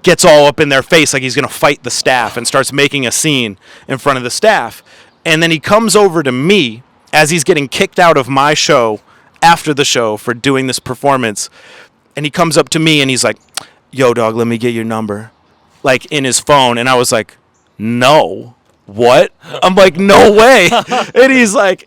gets all up in their face like he's going to fight the staff and starts making a scene in front of the staff. And then he comes over to me as he's getting kicked out of my show after the show for doing this performance. And he comes up to me and he's like, yo dog, let me get your number. Like in his phone. And I was like, no. What? I'm like, no way. And he's like,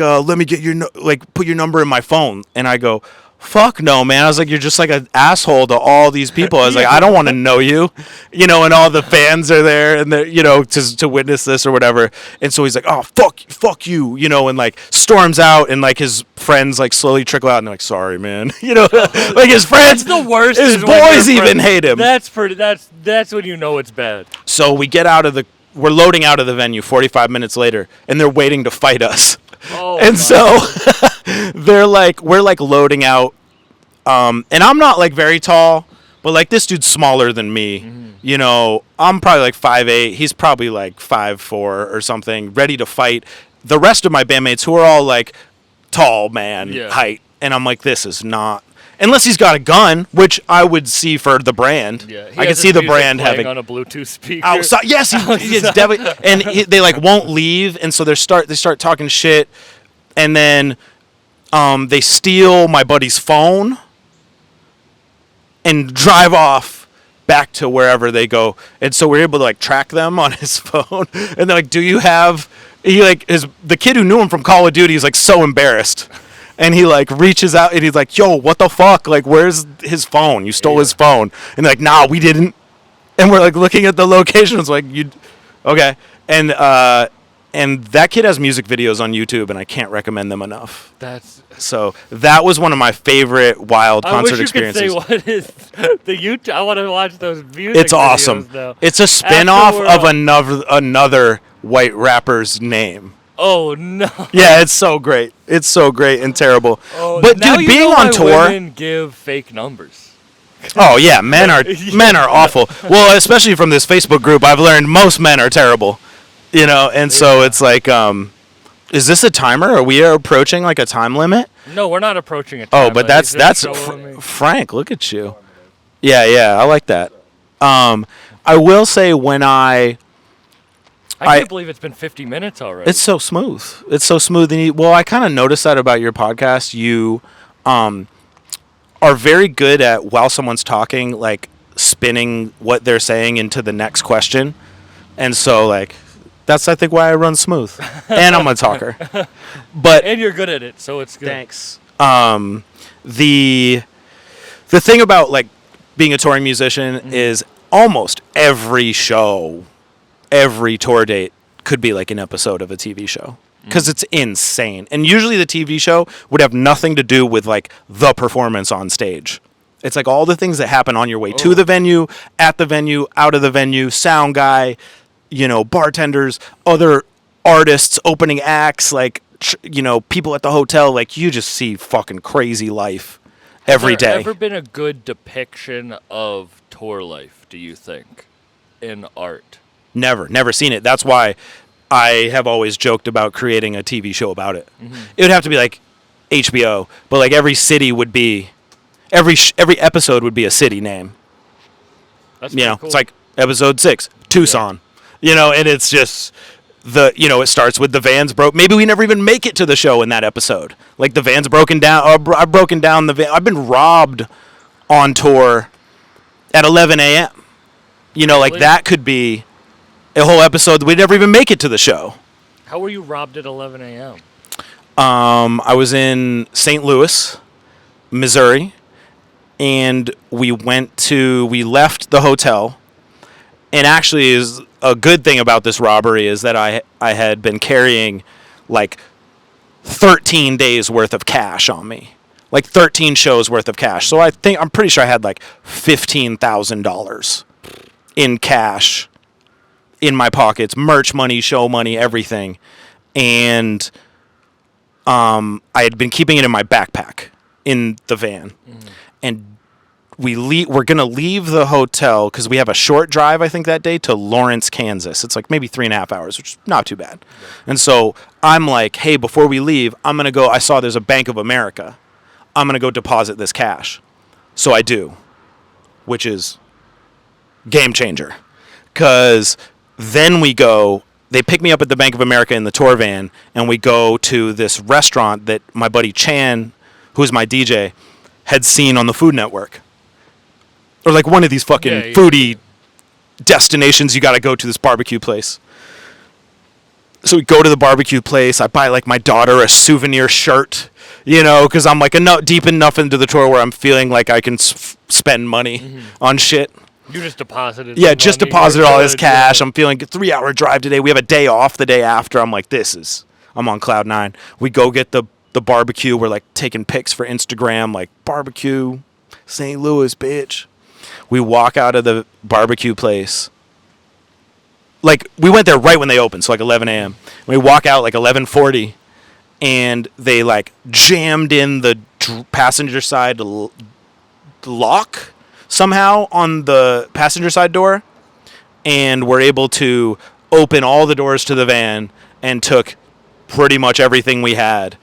let me get put your number in my phone. And I go, fuck no, man. I was like, you're just like an asshole to all these people. I was like, I don't want to know you, you know, and all the fans are there and they're, you know, to witness this or whatever. And so he's like, oh, fuck you, you know, and like storms out, and like his friends like slowly trickle out and they're like, sorry, man. You know, like his friends, that's the worst. His boys even hate him. That's when you know it's bad. So we're loading out of the venue 45 minutes later, and they're waiting to fight us. Oh, and so we're like loading out, and I'm not like very tall, but like this dude's smaller than me. Mm-hmm. You know, I'm probably like 5'8". He's probably like 5'4" or something, ready to fight the rest of my bandmates who are all like tall man height. And I'm like, this is not, unless he's got a gun, which I would see for the brand. Yeah, I could see the brand having on a Bluetooth speaker. Outside, yes, he's definitely, and they like won't leave, and so they start talking shit, and then they steal my buddy's phone and drive off back to wherever they go, and so we're able to like track them on his phone, and they're like, do you have? The kid who knew him from Call of Duty is like so embarrassed. And he like reaches out and he's like, yo, what the fuck? Like, where's his phone? You stole his phone. And they're like, nah, we didn't. And we're like looking at the location. It's like, okay. And And that kid has music videos on YouTube, and I can't recommend them enough. So that was one of my favorite wild concert experiences. I wish you could say what is the YouTube. I want to watch those music It's awesome. videos, though. It's a spin-off of another white rapper's name. Oh no! Yeah, it's so great. It's so great and terrible. Oh, but now dude, you being know on why tour. Women give fake numbers. Oh yeah, men are awful. Well, especially from this Facebook group, I've learned most men are terrible. And so it's like, is this a timer? Are we approaching like a time limit? No, we're not approaching a time limit. Oh, but that's Frank. Look at you. Yeah, I like that. I will say when I can't believe it's been 50 minutes already. It's so smooth. It's so smooth. And I kind of noticed that about your podcast. You are very good at, while someone's talking, like spinning what they're saying into the next question. And so like, that's, I think, why I run smooth. And I'm a talker. And you're good at it, so it's good. Thanks. The thing about like being a touring musician is almost every show, every tour date could be like an episode of a TV show. Because it's insane. And usually the TV show would have nothing to do with like the performance on stage. It's like all the things that happen on your way to the venue, at the venue, out of the venue, sound guy, bartenders, other artists, opening acts, like, people at the hotel. Like, you just see fucking crazy life every day. Has there ever been a good depiction of tour life, do you think, in art? Never seen it. That's why I have always joked about creating a TV show about it. It would have to be like HBO, but like every city would be, every episode would be a city name. That's cool. It's like episode 6, Tucson. And it's just it starts with the van's broke. Maybe we never even make it to the show in that episode. Like the van's broken down. I've broken down the van. I've been robbed on tour at 11 a.m. Like that could be a whole episode that we'd never even make it to the show. How were you robbed at 11 a.m.? I was in St. Louis, Missouri, and we left the hotel. And actually, is a good thing about this robbery is that I had been carrying like 13 days worth of cash on me, like 13 shows worth of cash. So I'm pretty sure I had like $15,000 in cash in my pockets, merch money, show money, everything. And I had been keeping it in my backpack in the van. And we're going to leave the hotel because we have a short drive, I think, that day to Lawrence, Kansas. It's like maybe 3.5 hours, which is not too bad. Yeah. And so I'm like, hey, before we leave, I'm going to go. I saw there's a Bank of America. I'm going to go deposit this cash. So I do, which is game changer. Because then they pick me up at the Bank of America in the tour van, and we go to this restaurant that my buddy Chan, who's my DJ, had seen on the Food Network. Or like one of these fucking foodie destinations you got to go to, this barbecue place. So we go to the barbecue place. I buy like my daughter a souvenir shirt, because I'm like deep enough into the tour where I'm feeling like I can spend money on shit. You just deposited. Yeah, just deposited all this cash. I'm feeling a 3-hour drive today. We have a day off the day after. I'm like, I'm on cloud 9. We go get the barbecue. We're like taking pics for Instagram, like barbecue, St. Louis, bitch. We walk out of the barbecue place. Like, we went there right when they opened, so like 11 a.m. We walk out like 11:40, and they like jammed in the passenger side lock somehow on the passenger side door, and were able to open all the doors to the van and took pretty much everything we had,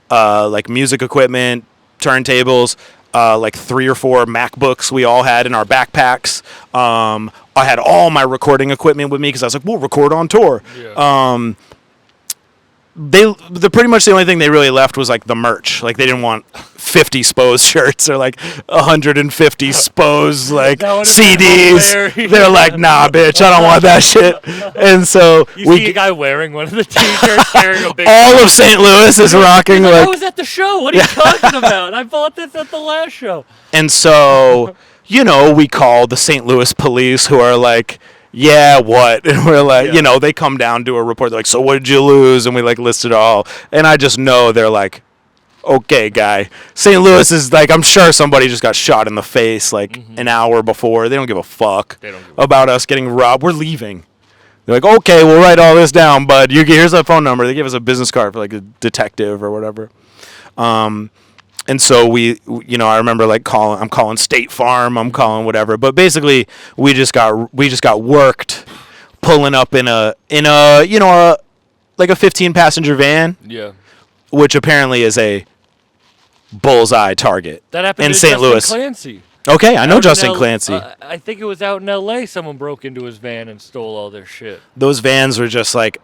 like music equipment, turntables, like 3 or 4 MacBooks we all had in our backpacks. I had all my recording equipment with me because I was like, we'll record on tour. Yeah. Pretty much the only thing they really left was like the merch. Like they didn't want 50 Spose shirts or like 150 Spose like CDs. They're like, nah, bitch, I don't want that shit. And so you see a guy wearing one of the t-shirts, carrying a big. All of St. Louis is rocking. I was at the show. What are you talking about? I bought this at the last show. And so, we call the St. Louis police, who are like, yeah, what? And we're like, they come down, do a report. They're like, so what did you lose? And we like list it all. And I just know they're like, okay, guy. St. Louis is like, I'm sure somebody just got shot in the face like an hour before. They don't give a fuck about us getting robbed. We're leaving. They're like, okay, we'll write all this down, bud. Here's a phone number. They give us a business card for like a detective or whatever. And so I remember like I'm calling State Farm, I'm calling whatever. But basically, we just got worked, pulling up in a like a 15-passenger van. Yeah. Which apparently is a bullseye target. That happened in to St. Justin Louis. Clancy. Okay, I know Justin Clancy. I think it was out in L.A. Someone broke into his van and stole all their shit. Those vans were just like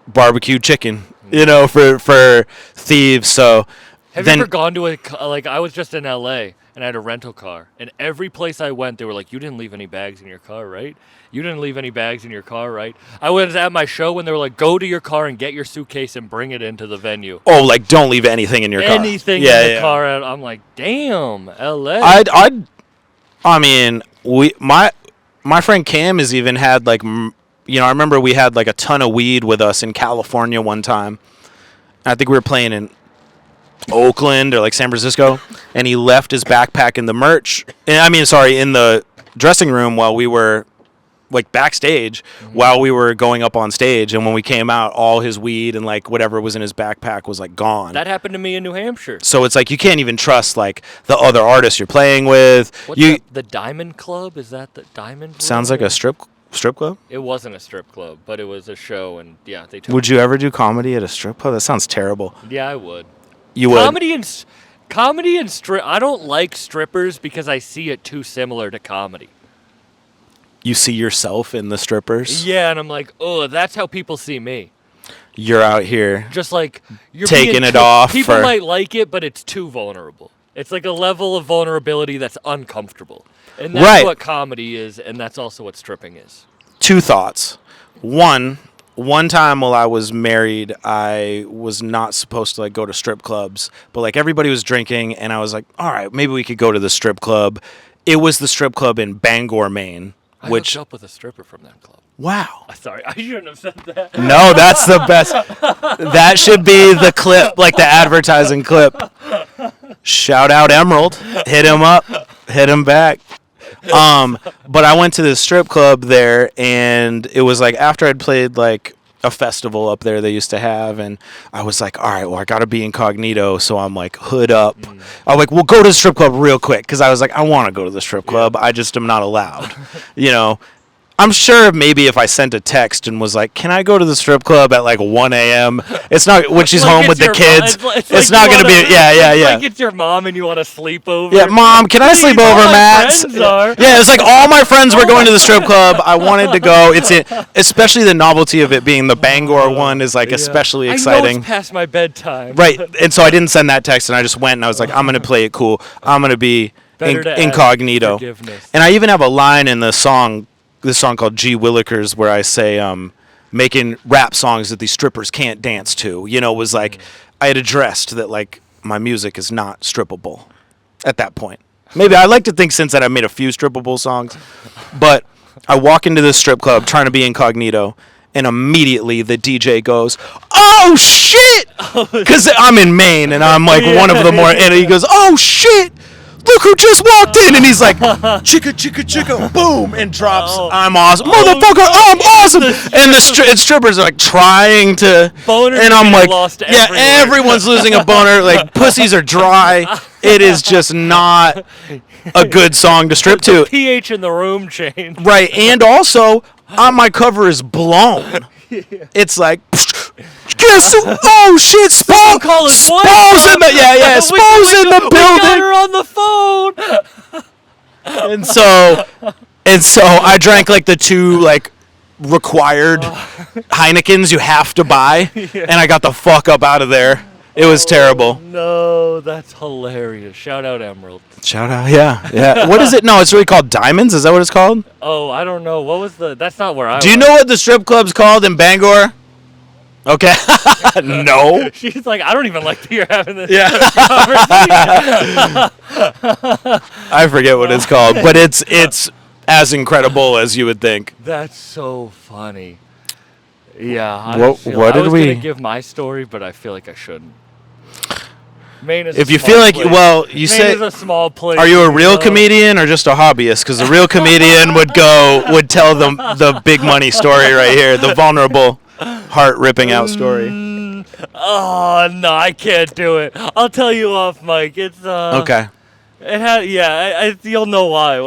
barbecue chicken, for thieves. So. Have you ever gone to I was just in L.A. and I had a rental car, and every place I went, they were like, you didn't leave any bags in your car, right? You didn't leave any bags in your car, right? I was at my show when they were like, go to your car and get your suitcase and bring it into the venue. Oh, like, don't leave anything in your car. Anything in the car. I'm like, damn, L.A. I mean, my friend Cam has even had, like, I remember we had, like, a ton of weed with us in California one time. I think we were playing in Oakland or like San Francisco, and he left his backpack in the in the dressing room while we were like backstage while we were going up on stage, and when we came out, all his weed and like whatever was in his backpack was like gone. That happened to me in New Hampshire. So it's like you can't even trust like the other artists you're playing with. What's the Diamond Club? Is that the Diamond Club? Sounds like a strip club? It wasn't a strip club, but it was a show, and yeah, they took Would you ever do comedy at a strip club? That sounds terrible. Yeah, I would. You would. Comedy and strip. I don't like strippers because I see it too similar to comedy. You see yourself in the strippers? Yeah, and I'm like, oh, that's how people see me. You're out here, just like you're taking it off. People might like it, but it's too vulnerable. It's like a level of vulnerability that's uncomfortable, and that's what comedy is, and that's also what stripping is. Two thoughts. One time while I was married, I was not supposed to like go to strip clubs, but like everybody was drinking, and I was like, all right, maybe we could go to the strip club. It was the strip club in Bangor, Maine. I hooked up with a stripper from that club. Wow. Sorry, I shouldn't have said that. No, that's the best. That should be the clip, like the advertising clip. Shout out Emerald. Hit him up. Hit him back. But I went to this strip club there, and it was like after I'd played like a festival up there they used to have, and I was like, all right, well, I gotta be incognito, so I'm like hood up. I'm like, we'll go to the strip club real quick, because I was like, I want to go to the strip club, I just am not allowed. I'm sure maybe if I sent a text and was like, can I go to the strip club at like 1 a.m.? It's not when she's home with the kids. It's not going to be, yeah. Like it's your mom and you want to sleep over. Yeah, Mom, can I sleep over, Matt? Yeah, it's like all my friends were going to the strip club. I wanted to go. Especially the novelty of it being the Bangor one is like especially exciting. I know it's past my bedtime. Right, and so I didn't send that text, and I just went and I was like, I'm going to play it cool. I'm going to be incognito. And I even have a line in the song. This song called G. Willikers, where I say making rap songs that these strippers can't dance to. Was like I had addressed that like my music is not strippable at that point. Maybe I like to think since then I've made a few strippable songs, but I walk into this strip club trying to be incognito, and immediately the DJ goes, "Oh shit!" Because I'm in Maine and I'm like one of the more, and he goes, "Oh shit! Look who just walked in," and he's like, "Chicka, chicka, chicka, boom," and drops, "I'm awesome, motherfucker, I'm awesome." And the strippers are like trying to, and I'm like, yeah, everyone's losing a boner. Like pussies are dry. It is just not a good song to strip to. The pH in the room changed. Right, and also my cover is blown. It's like. Guess who? Oh shit! Spose in the Spose in the building. We got her on the phone. And so I drank like the two like required Heinekens you have to buy, and I got the fuck up out of there. It was terrible. No, that's hilarious. Shout out Emerald. Shout out, yeah. What is it? No, it's really called Diamonds. Is that what it's called? Oh, I don't know. What was that's not where I. Do you know what the strip club's called in Bangor? Okay. No. She's like, I don't even like that you're having this conversation. I forget what it's called, but it's as incredible as you would think. That's so funny. Yeah. What I was did we- gonna give my story, but I feel like I shouldn't. Maine is. If a you small feel like, place. well, you Maine say, is a small place. are you a you real know? comedian or just a hobbyist? Because the real comedian would tell them the big money story right here, the vulnerable, heart ripping out story. Oh no, I can't do it. I'll tell you off, Mike. It's Okay. It had you'll know why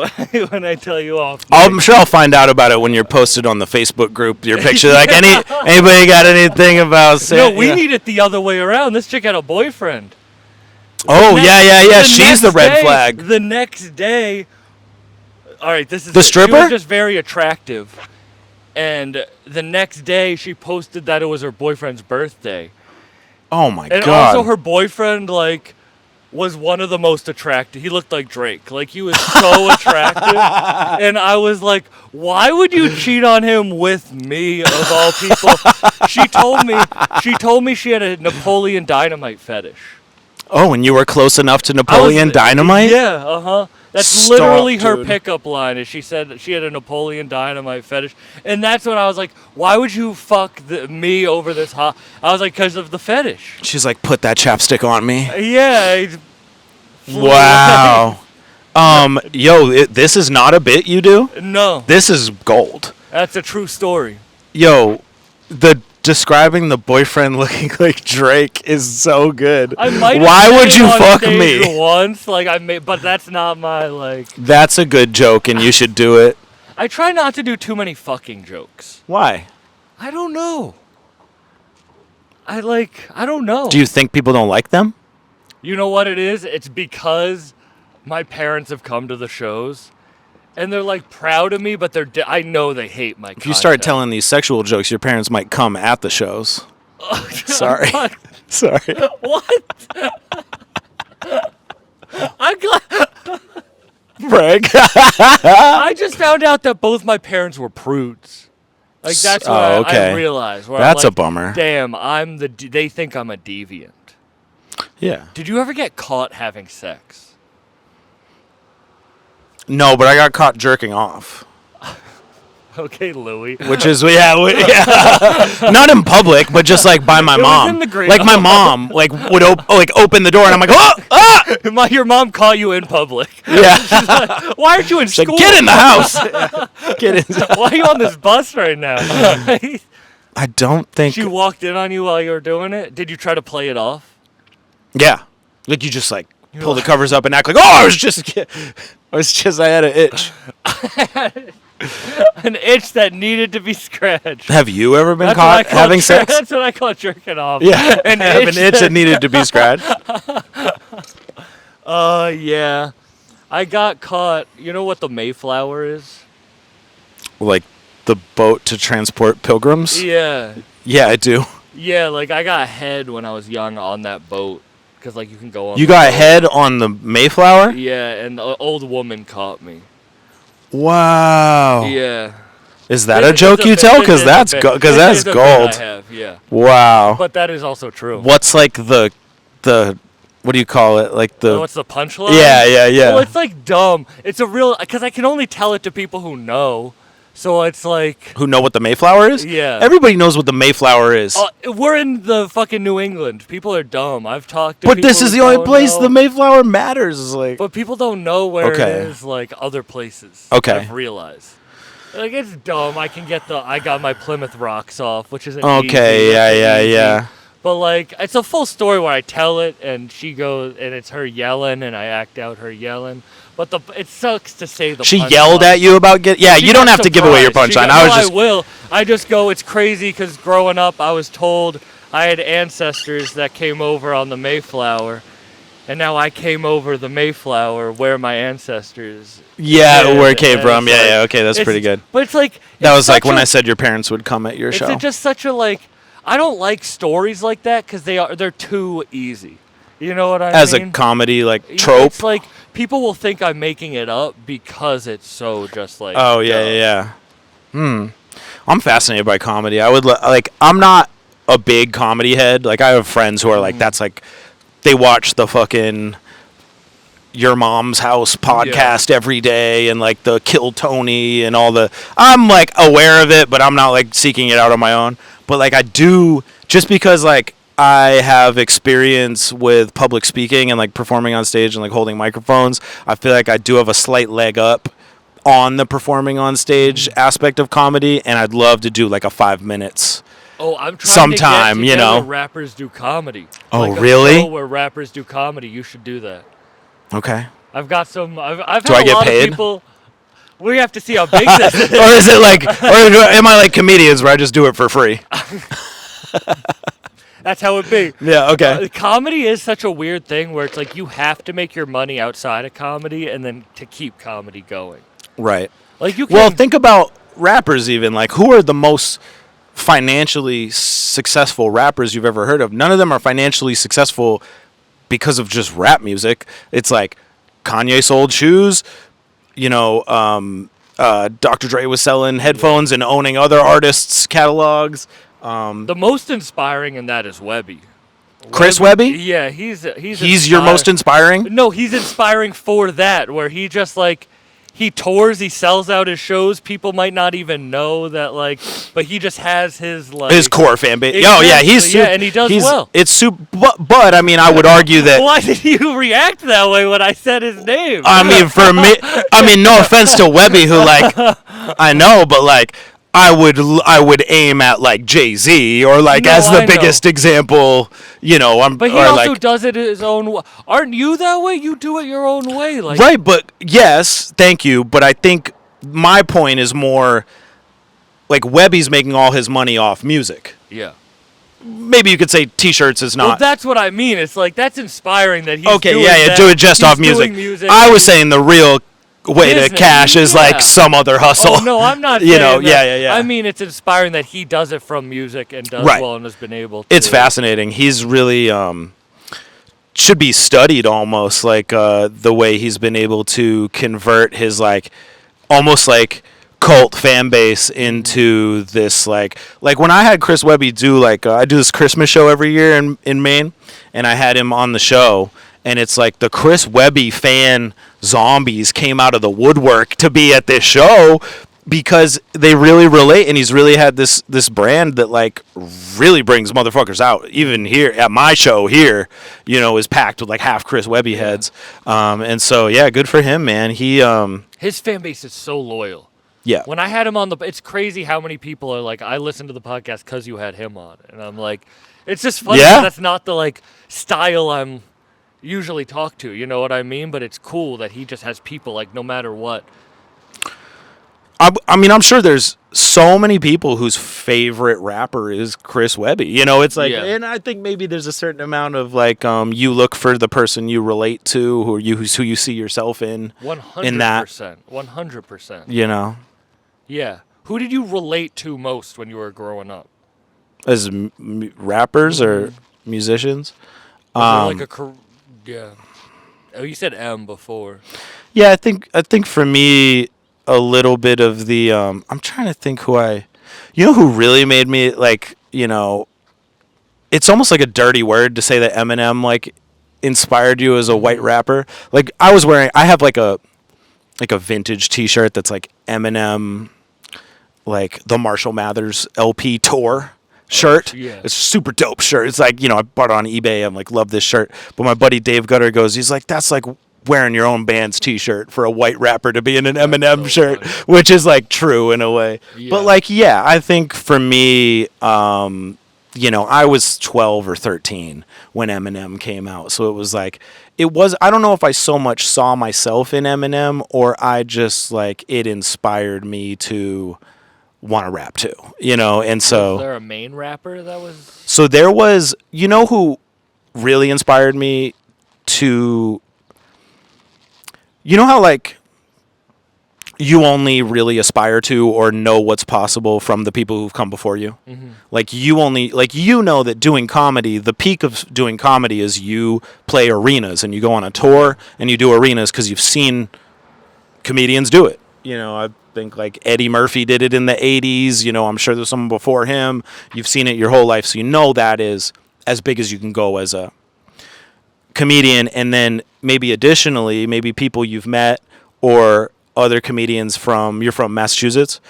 when I tell you off. I'm sure I'll find out about it when you're posted on the Facebook group. Your picture, like anybody got anything about? No, we need it the other way around. This chick had a boyfriend. Oh yeah. She's the red day, flag. The next day. All right, this is The it. stripper? She was just very attractive, and the next day she posted that it was her boyfriend's birthday. Oh my And god. also her boyfriend was one of the most attractive. He looked like Drake. Like he was so attractive. And I was like, why would you cheat on him with me of all people? She told me she had a Napoleon Dynamite fetish. Oh, and you were close enough to Napoleon Dynamite? Yeah, uh-huh. That's Stop, literally her dude. pickup line. Is she said that she had a Napoleon Dynamite fetish, and that's when I was like, "Why would you fuck me over this hot?" I was like, "Cause of the fetish." She's like, put that chapstick on me. Yeah. Wow. This is not a bit you do? No, This is gold. that's a true story. Yo, describing the boyfriend looking like Drake is so good. I might. Why have would said you it on fuck stage me? once? But that's not my like. That's a good joke, and you should do it. I try not to do too many fucking jokes. Why? I don't know. I don't know. Do you think people don't like them? You know what it is? It's because my parents have come to the shows, and they're like proud of me, but I know they hate my. If you start telling these sexual jokes, your parents might come at the shows. Sorry. Sorry. What? I'm glad. Brag. I just found out that both my parents were prudes. Like that's what Oh, I okay. realized. Where That's I'm a like, bummer. Damn, they think I'm a deviant. Yeah. Did you ever get caught having sex? No, but I got caught jerking off. Okay, Louie. Which is not in public, but just like by my It was mom. in the green- Like my mom would open the door and I'm like, oh, Your mom caught you in public. yeah. Why aren't you in She's school? like, get in the house. Get in. Why are you on this bus right now? I don't think. She walked in on you while you were doing it. Did you try to play it off? Yeah. Like you just pull the covers up and act like, oh, I had an itch. An itch that needed to be scratched. Have you ever been That's what I caught call having sex? That's what I call jerking off. Yeah. An Have an itch that needed to be scratched. Yeah. I got caught. You know what the Mayflower is? Like the boat to transport pilgrims? Yeah. Yeah, I do. Yeah, like I got head when I was young on that boat. Because, like, you can go on. You the got boat. head on the Mayflower? Yeah, and the old woman caught me. Wow. Yeah. Is that a joke you tell? Because that's It's a bit gold. I have, yeah. Wow. But that is also true. What's like the what do you call it? Like the What's the punchline? Yeah. Well, it's like dumb. It's a real, because I can only tell it to people who know. So it's like, who know what the Mayflower is? Yeah. Everybody knows what the Mayflower is. we're in the fucking New England. People are dumb. I've talked to But people this is who the only don't place know. the Mayflower matters. Is like But people don't know where Okay. it is, like other places. Okay. I've realized. Like, it's dumb. I got my Plymouth Rocks off, which isn't okay, easy. yeah. Easy. But, like, it's a full story where I tell it, and she goes, and it's her yelling, and I act out her yelling. But it sucks to say the She punchline. yelled at you about Yeah, She you don't got have to give away your surprised. punchline. I will. I just go, it's crazy, because growing up, I was told I had ancestors that came over on the Mayflower. And now I came over the Mayflower where my ancestors. where it came and from. it's Yeah, like- okay, that's pretty good. But it's like That it's was like such when a- I said your parents would come at your It's show. just such a like. I don't like stories like that because they're too easy. You know what I As mean? a comedy like trope. It's like people will think I'm making it up because it's so just like. Oh yeah. I'm fascinated by comedy. I would I'm not a big comedy head. Like I have friends who are like that's like they watch the fucking Your Mom's House podcast every day and like the Kill Tony and all the. I'm like aware of it, but I'm not like seeking it out on my own. But like I do, just because like I have experience with public speaking and like performing on stage and like holding microphones, I feel like I do have a slight leg up on the performing on stage aspect of comedy, and I'd love to do like a 5 minutes. Oh, I'm trying sometime, to get you know. where rappers do comedy. Oh, like really? A show where rappers do comedy. You should do that. Okay. I've got some. I've Do had I get a lot paid? of people. We have to see how big this is. Or is it like, am I like comedians where I just do it for free? That's how it be. Yeah, okay. Comedy is such a weird thing where it's like you have to make your money outside of comedy and then to keep comedy going. Right. Like you can. Well, think about rappers even. Like, who are the most financially successful rappers you've ever heard of? None of them are financially successful because of just rap music. It's like Kanye sold shoes, you know, Dr. Dre was selling headphones and owning other artists' catalogs. The most inspiring in that is Webby. Chris Webby? Yeah, He's your most inspiring? No, he's inspiring for that, where he just like he tours, he sells out his shows. People might not even know that, like, but he just has his like his core fan base. Exactly, Oh yeah, he's and he does well. It's super, but I mean, I would argue that. Why did you react that way when I said his name? I mean, for me, I mean, no offense to Webby, who like I know, but like I would aim at like Jay-Z or like as the biggest example, you know. But he also does it his own way. Aren't you that way? You do it your own way, like right. But yes, thank you. But I think my point is more like Webby's making all his money off music. Yeah. Maybe you could say T-shirts is not. Well, that's what I mean. It's like that's inspiring that he's okay. doing Yeah, that. do it just He's off music. doing music. I was saying the real way Business, to cash is like some other hustle. Oh no, I'm not. You know, saying that. yeah. I mean, it's inspiring that he does it from music and does well and has been able to. It's fascinating. He's really should be studied almost, like the way he's been able to convert his like almost like cult fan base into this like when I had Chris Webby do like I do this Christmas show every year in Maine, and I had him on the show. And it's like the Chris Webby fan zombies came out of the woodwork to be at this show because they really relate. And he's really had this brand that like really brings motherfuckers out. Even here at my show here, you know, is packed with like half Chris Webby heads. And so, yeah, good for him, man. He his fan base is so loyal. Yeah. When I had him on it's crazy how many people are like, I listened to the podcast because you had him on. And I'm like, it's just funny. Yeah. That's not the like style I'm usually talk to, you know what I mean? But it's cool that he just has people like no matter what. I mean, I'm sure there's so many people whose favorite rapper is Chris Webby. You know, it's like, and I think maybe there's a certain amount of like, you look for the person you relate to, who you see yourself in. 100%. In that, 100%. You know. Yeah. Who did you relate to most when you were growing up? As rappers or musicians? Yeah. Oh, you said M before. Yeah, I think for me, a little bit of the I'm trying to think who really made me like, you know, it's almost like a dirty word to say that Eminem like inspired you as a white rapper. Like I have like a vintage T-shirt that's like Eminem, like the Marshall Mathers LP tour shirt. Yeah. It's a super dope shirt. It's like, you know, I bought it on eBay. I'm like, love this shirt. But my buddy Dave Gutter he's like, that's like wearing your own band's T-shirt for a white rapper to be in an Eminem shirt, which is like true in a way. Yeah. But like, yeah, I think for me, you know, I was 12 or 13 when Eminem came out. So it was like, I don't know if I so much saw myself in Eminem or I just like, it inspired me to want to rap too, you know. And so was there a Maine rapper that was? So there was, you know, who really inspired me to, you know how like you only really aspire to or know what's possible from the people who've come before you. Mm-hmm. Like you only, like, you know that doing comedy, the peak of doing comedy is you play arenas and you go on a tour and you do arenas because you've seen comedians do it. You know, I think like Eddie Murphy did it in the 80s. You know, I'm sure there's someone before him. You've seen it your whole life. So you know that is as big as you can go as a comedian. And then maybe additionally, maybe people you've met or other comedians you're from Massachusetts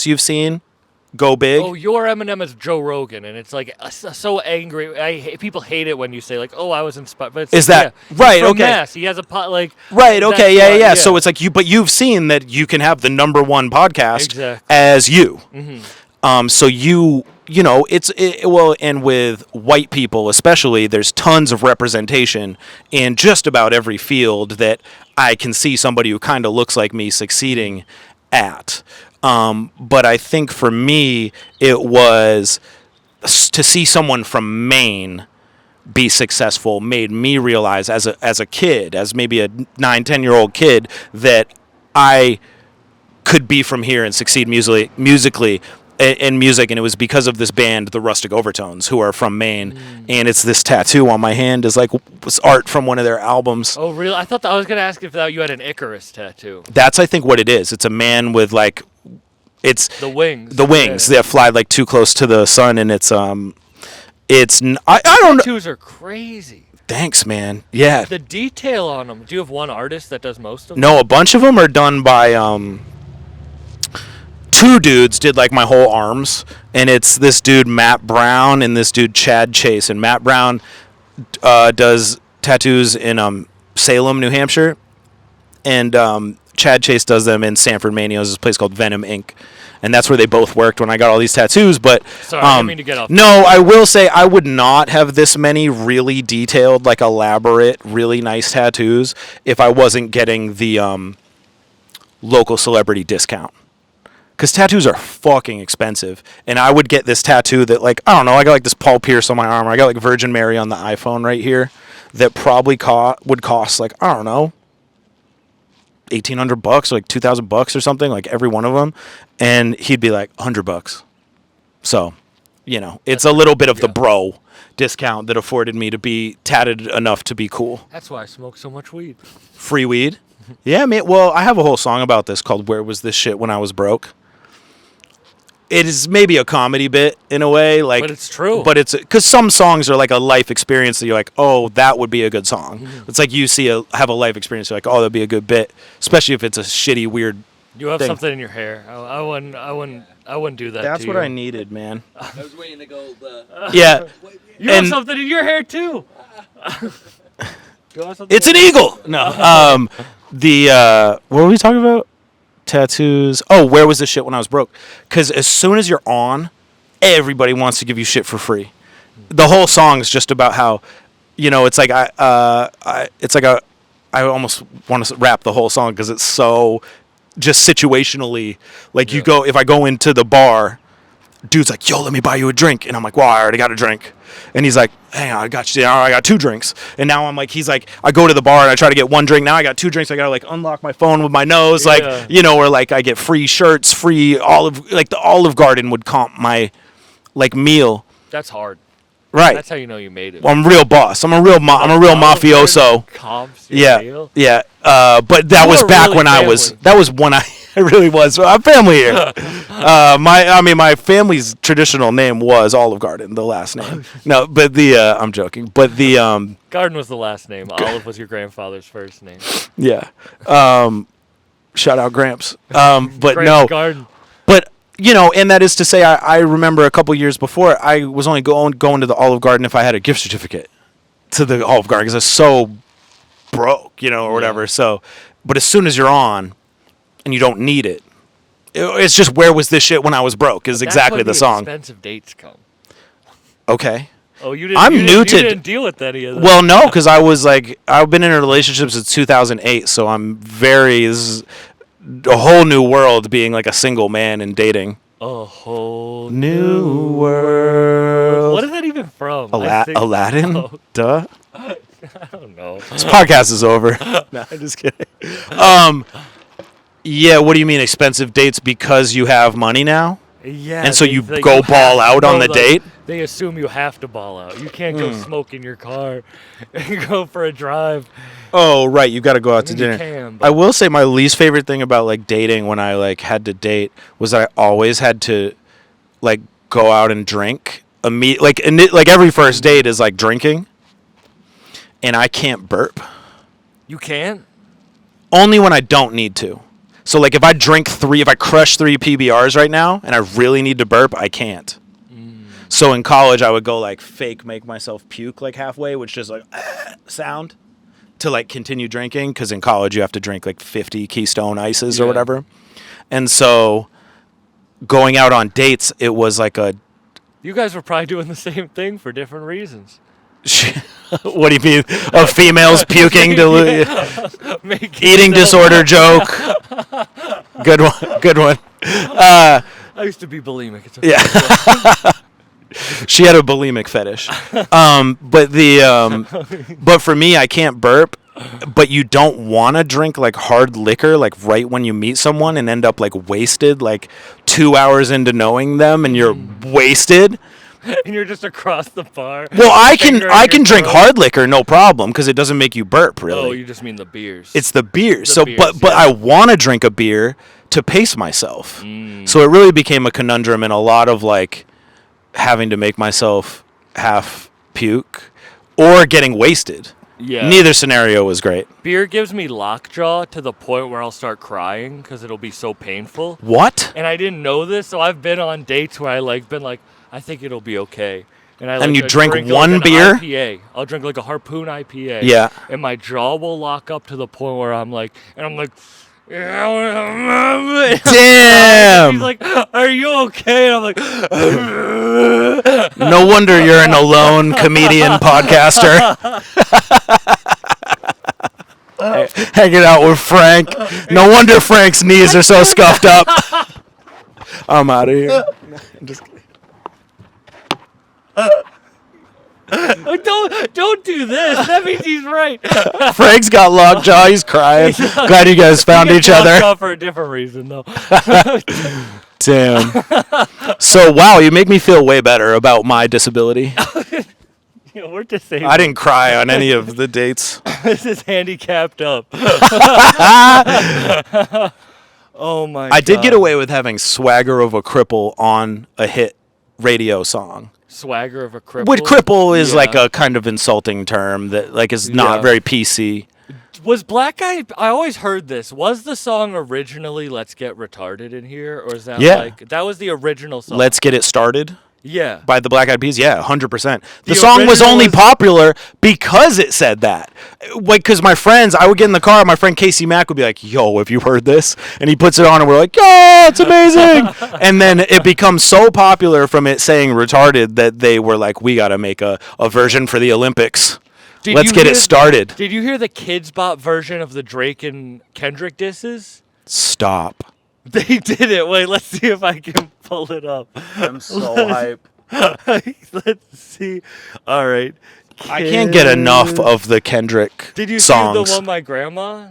you've seen go big. Oh, your Eminem is Joe Rogan, and it's like so angry. People hate it when you say like, "Oh, I was inspired." But it's Is that right? He's from Okay. Mass. He has a pot like. Right. that's Okay. Yeah. why- Yeah. So it's like but you've seen that you can have the number one podcast Exactly. as you. So and with white people especially, there's tons of representation in just about every field that I can see somebody who kind of looks like me succeeding at. But I think for me, it was to see someone from Maine be successful made me realize as a kid, as maybe a 9-10-year-old kid, that I could be from here and succeed musically in music. And it was because of this band, the Rustic Overtones, who are from Maine. And it's this tattoo on my hand is like was art from one of their albums. Oh, really? I thought I was gonna ask if you had an Icarus tattoo. That's I think what it is. It's a man with like it's The wings. that fly like too close to the sun, and it's I don't know. Tattoos are crazy. Thanks, man. Yeah. The detail on them. Do you have one artist that does most of them? No, a bunch of them are done by two dudes did like my whole arms, and it's this dude Matt Brown and this dude Chad Chase. And Matt Brown does tattoos in Salem, New Hampshire, and Chad Chase does them in Sanford, Maine. There's this place called Venom Inc., and that's where they both worked when I got all these tattoos. But Sorry, I didn't mean to get off. no, I will say I would not have this many really detailed, like elaborate, really nice tattoos if I wasn't getting the local celebrity discount. Because tattoos are fucking expensive. And I would get this tattoo that, like, I don't know, I got like this Paul Pierce on my arm. Or I got like Virgin Mary on the iPhone right here that probably would cost, like, I don't know, $1,800 or like $2,000 or something, like every one of them. And he'd be like, $100. So, it's a little bit of the bro discount that afforded me to be tatted enough to be cool. That's why I smoke so much weed. Free weed? Yeah, man. Well, I have a whole song about this called Where Was This Shit When I Was Broke? It is maybe a comedy bit in a way, like, But it's true. But it's because some songs are like a life experience that you're like, oh, that would be a good song. It's like you have a life experience, you're like, oh, that'd be a good bit, especially if it's a shitty, weird. You have thing. something in your hair. I wouldn't do that. That's to what you. I needed, man. I was waiting to go. Yeah, You have and- something in your hair too. it's an eagle. No, what were we talking about? Tattoos. Oh, where was this shit when I was broke? Because as soon as you're on, everybody wants to give you shit for free. The whole song is just about how, it's like I almost want to rap the whole song because it's so just situationally. Like if I go into the bar, dude's like, yo, let me buy you a drink. And I'm like, well, I already got a drink. And he's like, hang on, I got 2 drinks. And now I'm like, he's like, I go to the bar and I try to get 1 drink. Now I got 2 drinks. I got to like unlock my phone with my nose. Like, or like I get free shirts, free like the Olive Garden would comp my like meal. That's hard. Right. That's how you know you made it. Well, I'm a real boss. I'm a real mafioso. Comps your meal? Yeah. But that You was were back really when family. that was when I really was. I'm family here. My family's traditional name was Olive Garden, the last name. No, but I'm joking. But the Garden was the last name. Olive was your grandfather's first name. yeah. Shout out Gramps. But Gramps no. Garden. But and that is to say, I remember a couple years before, I was only going to the Olive Garden if I had a gift certificate to the Olive Garden because I was so broke, or whatever. So, but as soon as you're on, and you don't need it, it's just where was this shit when I was broke is exactly the That's song. when the expensive dates come. Okay. Oh, you didn't. I'm you new didn't, to- You didn't deal with any of that. Well, no, because I was like, I've been in a relationship since 2008, so this is a whole new world being like a single man and dating. A whole New world. What is that even from? I think- Aladdin? Oh. Duh. I don't know. This podcast is over. No, I'm just kidding. Yeah, what do you mean expensive dates because you have money now? Yeah. And so you they- go ball have- out on no, the like, date? They assume you have to ball out. You can't go Hmm. smoke in your car and go for a drive. Oh, right. You got to go out to I mean, you dinner. can, but- I will say my least favorite thing about like dating when I like had to date was that I always had to like go out and drink. Like every first date is like drinking, and I can't burp. You can't? Only when I don't need to. So, like, if I crush 3 PBRs right now and I really need to burp, I can't. So in college, I would go, like, fake make myself puke, like, halfway, which just, like, sound to, like, continue drinking. Because in college, you have to drink, like, 50 Keystone Ices or whatever. And so going out on dates, it was like a... You guys were probably doing the same thing for different reasons. What do you mean? Of females puking to eating disorder joke. Good one. I used to be bulimic. It's okay. Yeah. She had a bulimic fetish. But for me, I can't burp. But you don't want to drink like hard liquor like right when you meet someone and end up like wasted like 2 hours into knowing them and you're wasted. And you're just across the bar. Well, I can drink hard liquor, no problem, because it doesn't make you burp, really. Oh, you just mean the beers. It's the beers. But yeah. I want to drink a beer to pace myself. So it really became a conundrum and a lot of like having to make myself half puke or getting wasted. Yeah. Neither scenario was great. Beer gives me lockjaw to the point where I'll start crying because it'll be so painful. What? And I didn't know this, so I've been on dates where I think it'll be okay. And you drink one beer? IPA. I'll drink like a Harpoon IPA. Yeah. And my jaw will lock up to the point where I'm like, damn. He's like, are you okay? And I'm like, no wonder you're an alone comedian podcaster. Hanging out with Frank. No wonder Frank's knees are so scuffed up. I'm out of here. I'm just kidding. Don't do this. That means he's right. Frank's got lockjaw. He's crying. Glad you guys found each other. For a different reason, though. Damn. So, wow, you make me feel way better about my disability. We're disabled. I didn't cry on any of the dates. This is handicapped up. Oh, my God. I did get away with having Swagger of a Cripple on a hit radio song. Swagger of a cripple. Which cripple is like a kind of insulting term that like is not very PC. Was Black Guy? I always heard this. Was the song originally "Let's Get Retarded" in here, or is that like that was the original song? Let's Get It Started. Yeah. By the Black Eyed Peas. Yeah, 100%. The song was only popular because it said that. Like, because my friends, I would get in the car, my friend Casey Mack would be like, yo, have you heard this? And he puts it on and we're like, yo, it's amazing. And then it becomes so popular from it saying retarded that they were like, we got to make a version for the Olympics. Let's get it started. Did you hear the Kids Bop version of the Drake and Kendrick disses? Stop. They did it. Wait, let's see if I can pull it up. I'm so hype. Let's see. All right. I can't get enough of the Kendrick songs. Did you see the one my grandma?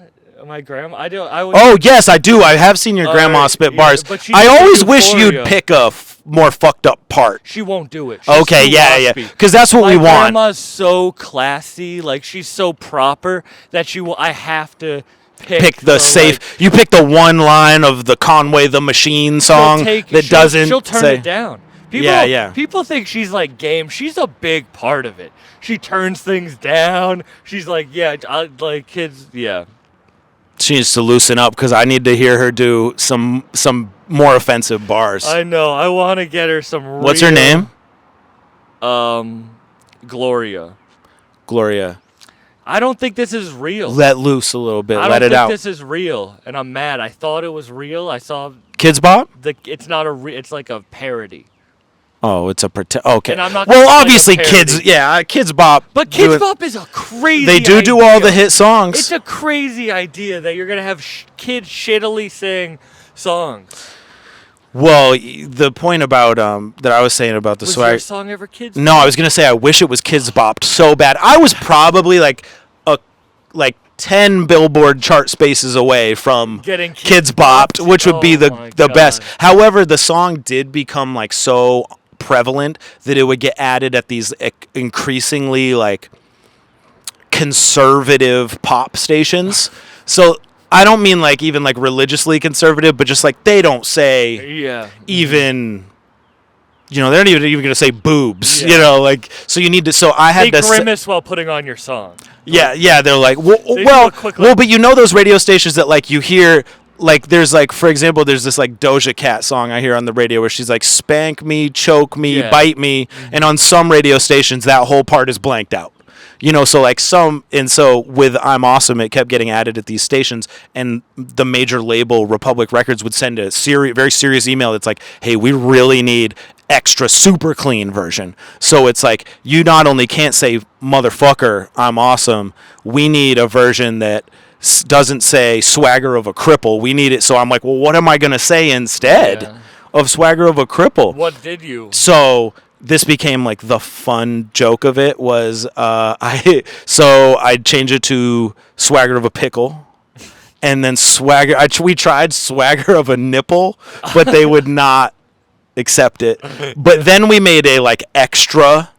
Yes, I do. I have seen your grandma spit bars. I always wish you'd pick a more fucked up part. She won't do it. Okay, yeah. Because that's what we want. My grandma's so classy. Like, she's so proper that I have to... Pick the safe. You pick the one line of the Conway the Machine song she'll turn it down. People think she's like game. She's a big part of it. She turns things down. She's like, like kids, yeah. She needs to loosen up because I need to hear her do some more offensive bars. I know. I want to get her some. What's her name? Gloria. I don't think this is real. Let loose a little bit. Let it out. I don't think this is real, and I'm mad. I thought it was real. I saw Kids Bop. It's not it's like a parody. Oh, it's a pretend. Okay. And I'm not obviously, Kids Bop. But Kids Bop is a crazy. They do all the hit songs. It's a crazy idea that you're gonna have kids shittily sing songs. Well, the point about that I was saying about the was swag. Was your song ever Kids Bop? No, I was gonna say I wish it was Kids Bopped so bad. I was probably like 10 Billboard chart spaces away from getting Kids Bopped, which would be the best. However, the song did become like so prevalent that it would get added at these increasingly like conservative pop stations. So I don't mean like even like religiously conservative, but just like they don't say even you know, they're not even going to say boobs, Yeah. you know, like, so you need to, so I had They this. grimace while putting on your song. Yeah, they're like, well, They do well, a quick, well, like- but you know those radio stations that like you hear, like there's like, for example, there's this like Doja Cat song I hear on the radio where she's like, spank me, choke me, Yeah. bite me, and on some radio stations that whole part is blanked out. You know, so like so with I'm Awesome, it kept getting added at these stations, and the major label Republic Records would send a very serious email that's like, hey, we really need extra super clean version. So it's like, you not only can't say motherfucker, I'm awesome, we need a version that doesn't say swagger of a cripple. We need it. So I'm like, well, what am I going to say instead of swagger of a cripple? What did you? So this became like the fun joke of it was I'd change it to swagger of a pickle, and then we tried swagger of a nipple, but they would not accept it. But then we made a like extra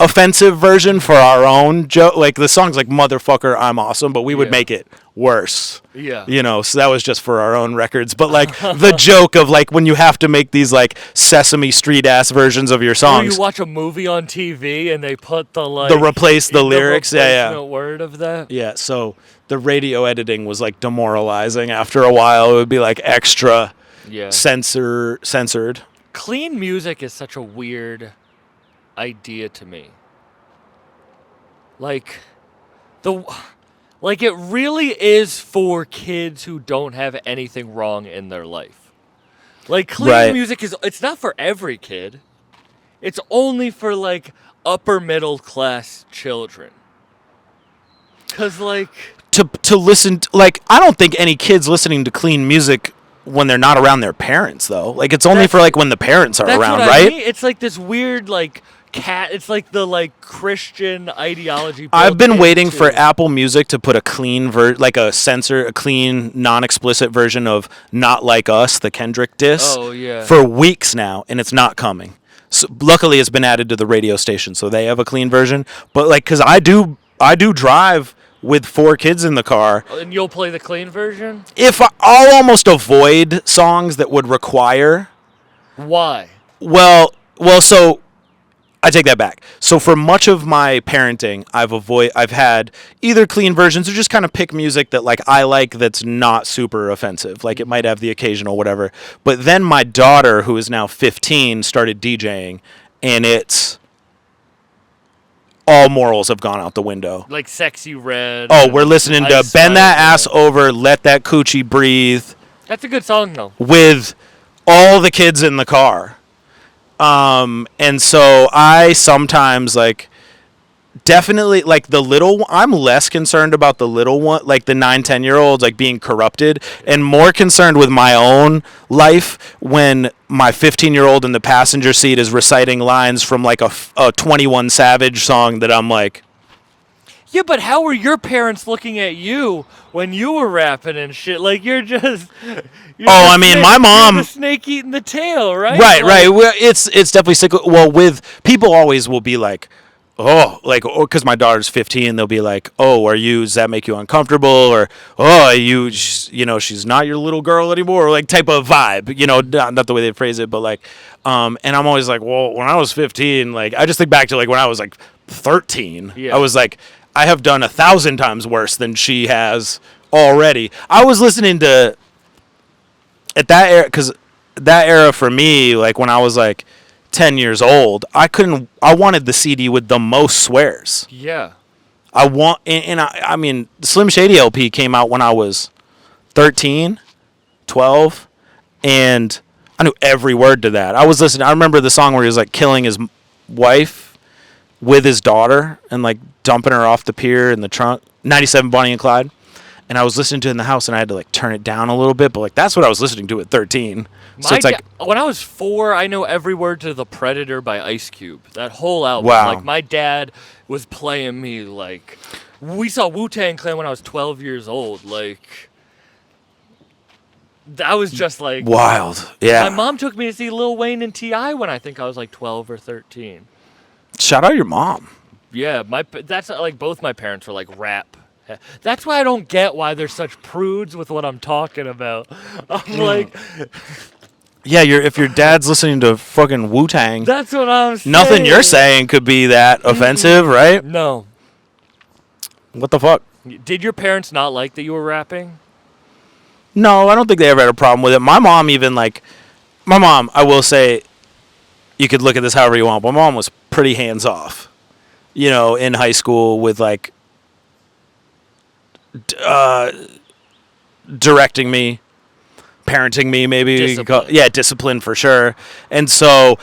offensive version for our own joke. Like the song's like motherfucker, I'm awesome, but we would make it worse. Yeah. You know, so that was just for our own records. But like the joke of like when you have to make these like Sesame Street ass versions of your Or songs. you watch a movie on TV and they put the like replace the lyrics. Yeah. replacement word of that. Yeah. So the radio editing was like demoralizing after a while. It would be like extra Yeah. censored. Clean music is such a weird idea to me. Like it really is for kids who don't have anything wrong in their life. Like clean music it's not for every kid. It's only for like upper middle class children. 'Cause like to listen to, like I don't think any kids listening to clean music when they're not around their parents though. Like it's only for like when the parents are that's around, what right? I mean. It's like this weird like it's like the like Christian ideology. I've been built waiting into- for Apple Music to put a clean a clean non-explicit version of Not Like Us, the Kendrick diss, Oh, yeah. for weeks now, and it's not coming. So, luckily it's been added to the radio station, so they have a clean version. But like, cause I do drive with 4 kids in the car. And you'll play the clean version? I'll almost avoid songs that would require. Why? Well, so I take that back. So for much of my parenting, I've had either clean versions or just kind of pick music that like I like that's not super offensive. Like it might have the occasional whatever. But then my daughter, who is now 15, started DJing, and it's all morals have gone out the window. Like Sexy Red. Oh, we're listening to Ice Bend That Spider. Ass Over, Let That Coochie Breathe That's a good song though. with all the kids in the car. And so I sometimes like definitely like I'm less concerned about the little one, like the 9-10-year-olds like being corrupted, and more concerned with my own life when my 15-year-old in the passenger seat is reciting lines from like a 21 Savage song that I'm like, Yeah, but how were your parents looking at you when you were rapping and shit? Like you're just. I mean, my mom. You're the snake eating the tail, right? Right. Like, Well, it's definitely cyclical. Well, with people always will be like, because my daughter's 15, they'll be like, does that make you uncomfortable? Or, she's not your little girl anymore, or like type of vibe, not the way they phrase it, but like, and I'm always like, well, when I was 15, like, I just think back to like when I was like 13, Yeah. I was like, I have done 1,000 times worse than she has already. I was listening to, at that era, because that era for me, like when I was like 10 years old, I wanted the CD with the most swears. Yeah. I mean, the Slim Shady LP came out when I was 13, 12, and I knew every word to that. I remember the song where he was like killing his wife with his daughter and like dumping her off the pier in the trunk. 97 Bonnie and Clyde. And I was listening to it in the house, and I had to like turn it down a little bit, but like that's what I was listening to at 13. So it's like when I was 4, I know every word to The Predator by Ice Cube. That whole album. Wow. Like my dad was playing me like we saw Wu-Tang Clan when I was 12 years old. Like that was just like wild. Yeah. My mom took me to see Lil Wayne and T.I. when I think I was like 12 or 13. Shout out your mom. Yeah, that's like both my parents were like rap. That's why I don't get why they're such prudes with what I'm talking about. I'm like, Yeah, if your dad's listening to fucking Wu-Tang, That's what I'm saying. nothing you're saying could be that offensive, right? No. What the fuck? Did your parents not like that you were rapping? No, I don't think they ever had a problem with it. My mom, I will say, you could look at this however you want. My mom was pretty hands off, in high school with like directing me, parenting me, maybe. Discipline. Yeah, discipline for sure. And so,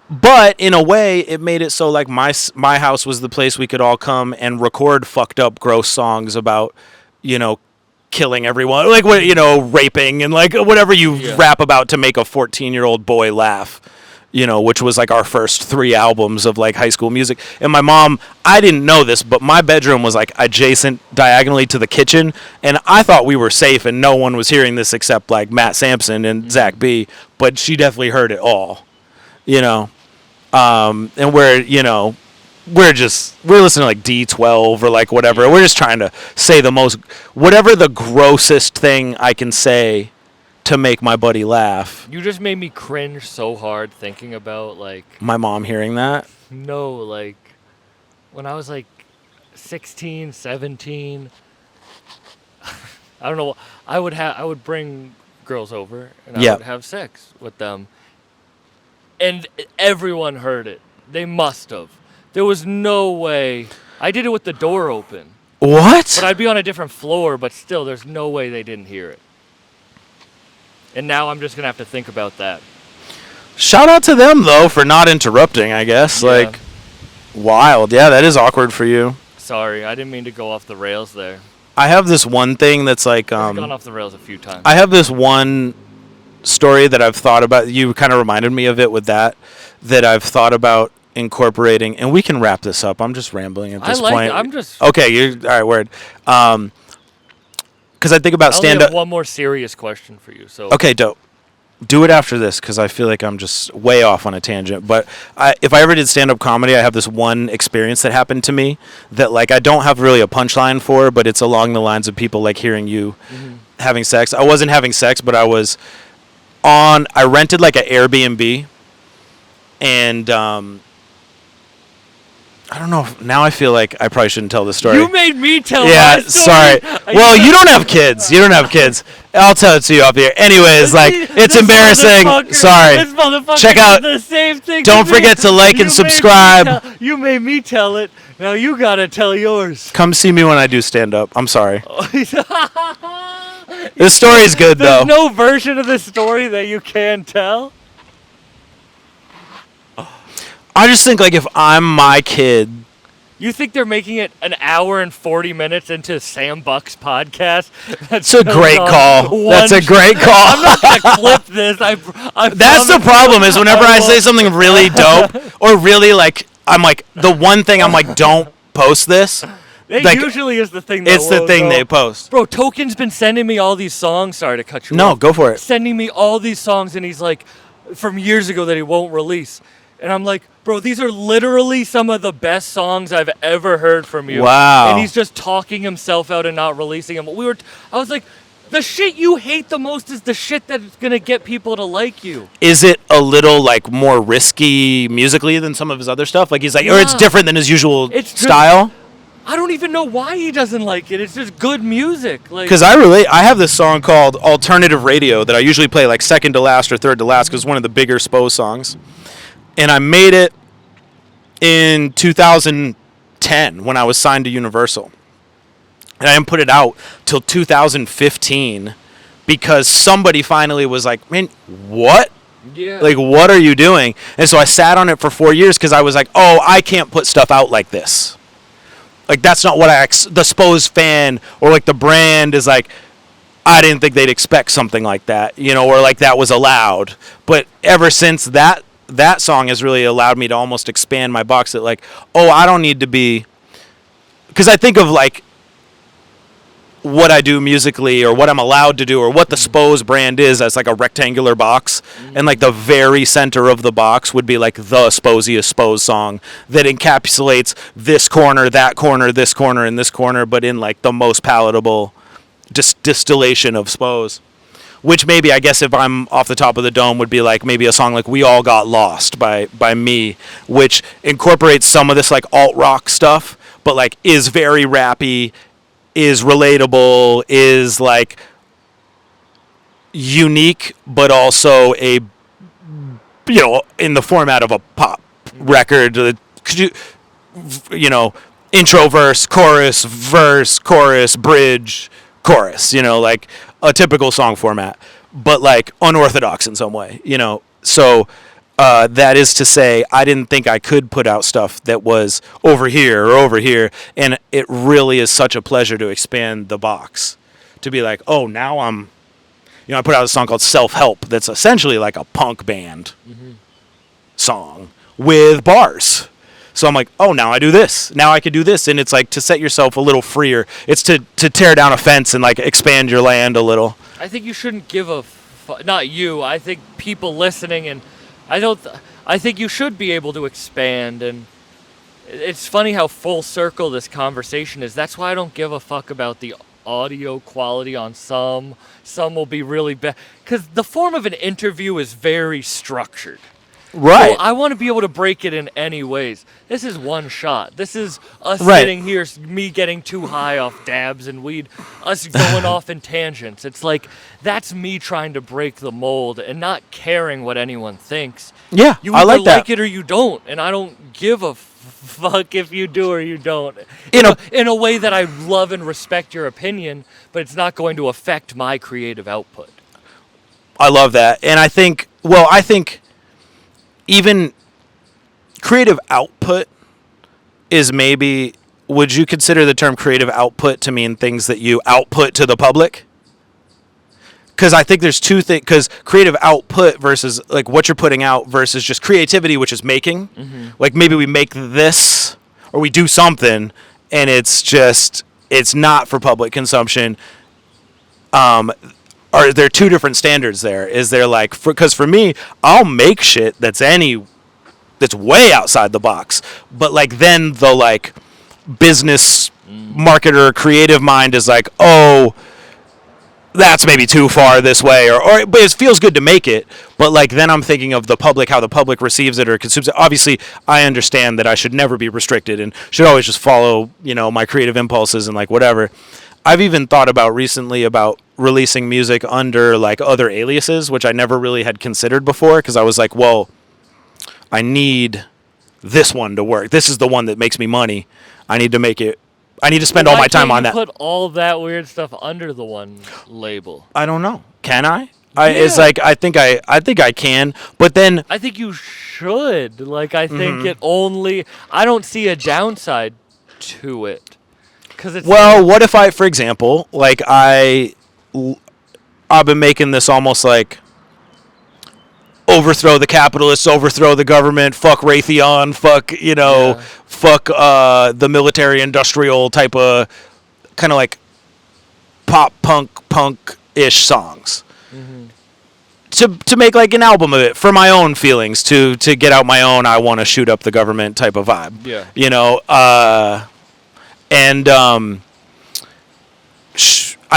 but in a way, it made it so like my house was the place we could all come and record fucked up, gross songs about, killing everyone, like what, raping and like whatever you rap about to make a 14-year-old boy laugh. Which was like our first 3 albums of like high school music. And my mom, I didn't know this, but my bedroom was like adjacent diagonally to the kitchen. And I thought we were safe and no one was hearing this except like Matt Sampson and Zach B. But she definitely heard it all, and we're listening to like D12 or like whatever. We're just trying to say whatever the grossest thing I can say to make my buddy laugh. You just made me cringe so hard thinking about like my mom hearing that. No, like when I was like 16, 17, I don't know, I would bring girls over and I would have sex with them. And everyone heard it. They must have. There was no way. I did it with the door open. What? But I'd be on a different floor, but still there's no way they didn't hear it. And now I'm just going to have to think about that. Shout out to them, though, for not interrupting, I guess. Yeah. Like, wild. Yeah, that is awkward for you. Sorry, I didn't mean to go off the rails there. I have this one thing that's like... I've gone off the rails a few times. I have this one story that I've thought about. You kind of reminded me of it with that I've thought about incorporating. And we can wrap this up. I'm just rambling at this point. I'm just... Okay, all right, word. Because I think about stand-up... I only have one more serious question for you. So okay, dope. Do it after this, because I feel like I'm just way off on a tangent. But if I ever did stand-up comedy, I have this one experience that happened to me that, like, I don't have really a punchline for, but it's along the lines of people, like, hearing you having sex. I wasn't having sex, but I rented, like, an Airbnb, and, I don't know. Now I feel like I probably shouldn't tell this story. You made me tell my story. Sorry. Well, you don't have kids. I'll tell it to you up here. Anyways, like, it's embarrassing. Sorry. This motherfucker Check out. did the same thing. Don't forget to like and subscribe. You made me tell it. Now you gotta tell yours. Come see me when I do stand up. I'm sorry. This story is good, though. There's no version of the story that you can tell. I just think, like, if I'm my kid... You think they're making it an hour and 40 minutes into Sam Buck's podcast? That's a great call. That's a great call. I'm not going to clip this. That's the problem, is whenever I say something really dope, or really, like, I'm like, the one thing I'm like, don't post this. It like, usually is the thing that it's the thing they post. Bro, Token's been sending me all these songs. Sorry to cut you off. No, go for it. Sending me all these songs, and he's like, from years ago that he won't release. And I'm like, bro, these are literally some of the best songs I've ever heard from you. Wow. And he's just talking himself out and not releasing them. I was like, the shit you hate the most is the shit that's going to get people to like you. Is it a little, like, more risky musically than some of his other stuff? Like, he's like, or it's different than his usual style? I don't even know why he doesn't like it. It's just good music. Because I have this song called Alternative Radio that I usually play, like, second to last or third to last because it's one of the bigger Spose songs. And I made it in 2010 when I was signed to Universal. And I didn't put it out till 2015 because somebody finally was like, man, what? Yeah. Like, what are you doing? And so I sat on it for 4 years because I was like, oh, I can't put stuff out like this. Like, that's not what the Spose fan or, like, the brand is like, I didn't think they'd expect something like that, or like that was allowed. But ever since that song has really allowed me to almost expand my box that, like, oh, I don't need to be... Because I think of, like, what I do musically or what I'm allowed to do or what the Spose brand is as, like, a rectangular box. And, like, the very center of the box would be, like, the Sposiest Spose song that encapsulates this corner, that corner, this corner, and this corner, but in, like, the most palatable distillation of Spose. which maybe I guess if I'm off the top of the dome would be like maybe a song like We All Got Lost by me, which incorporates some of this like alt rock stuff, but like is very rappy, is relatable, is like unique, but also a, you know, in the format of a pop record. Could you know, intro, verse, chorus, bridge, chorus, you know, like a typical song format, but like unorthodox in some way, you know. So that is to say, I didn't think I could put out stuff that was over here or over here, and it really is such a pleasure to expand the box, to be like, oh, now I'm, you know, I put out a song called Self-Help that's essentially like a punk band song with bars. So I'm like, oh, now I do this. Now I can do this. And it's like to set yourself a little freer. It's to tear down a fence and like expand your land a little. I think you shouldn't give a not you. I think people listening, and I think you should be able to expand. And it's funny how full circle this conversation is. That's why I don't give a fuck about the audio quality on some. Some will be really bad. Because the form of an interview is very structured. Right. So I want to be able to break it in any ways. This is one shot. This is us sitting here, me getting too high off dabs and weed, us going off in tangents. It's like, that's me trying to break the mold and not caring what anyone thinks. Yeah, you I either like that. like it or you don't, and I don't give a fuck if you do or you don't. In a way that I love and respect your opinion, but it's not going to affect my creative output. I love that. And I think even creative output is maybe, would you consider the term creative output to mean things that you output to the public? Because I think there's two things, because creative output versus like what you're putting out versus just creativity, which is making. Like maybe we make this or we do something and it's not for public consumption. Are there two different standards there? Is there like, because for me, I'll make shit that's way outside the box, but like then the like business marketer creative mind is like, oh, that's maybe too far this way, or but it feels good to make it, but like then I'm thinking of the public, how the public receives it or consumes it. Obviously, I understand that I should never be restricted and should always just follow, you know, my creative impulses and like whatever. I've even thought about recently about releasing music under like other aliases, which I never really had considered before, because I was like, well, I need this one to work. This is the one that makes me money. I need to make it. I need to spend all my time on that. Why can't you put all that weird stuff under the one label? I don't know. Can I? Yeah. It's like I think I can, but then I think you should. Like I think it only. I don't see a downside to it. It's well, what if I, for example, like I've been making this almost like overthrow the capitalists, overthrow the government, fuck Raytheon, fuck, you know, fuck the military industrial type of kind of like pop punk-ish songs. To make like an album of it for my own feelings, to get out my own I want to shoot up the government type of vibe. Yeah. You know, and I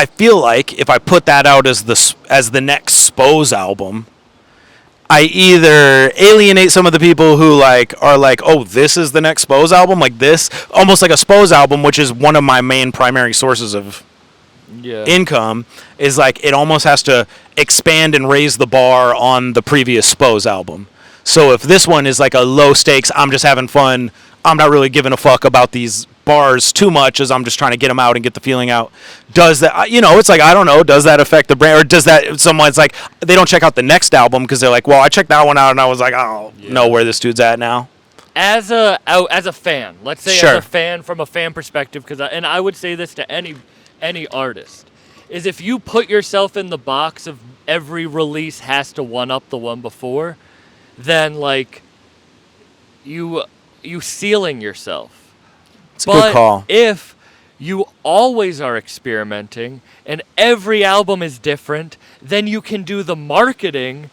feel like if I put that out as the next Spose album, I either alienate some of the people who like are like, oh, this is the next Spose album, like this, almost like a Spose album, which is one of my main primary sources of income, is like it almost has to expand and raise the bar on the previous Spose album. So if this one is like a low stakes, I'm just having fun, I'm not really giving a fuck about these bars too much as I'm just trying to get them out and get the feeling out. Does that, you know, it's like, I don't know, does that affect the brand, or does that, someone's like, they don't check out the next album because they're like, well, I checked that one out and I was like, I don't know where this dude's at now. As a fan, let's say as a fan, from a fan perspective, and I would say this to any artist, is if you put yourself in the box of every release has to one up the one before, then like you ceiling yourself. It's a good call. If you always are experimenting and every album is different, then you can do the marketing.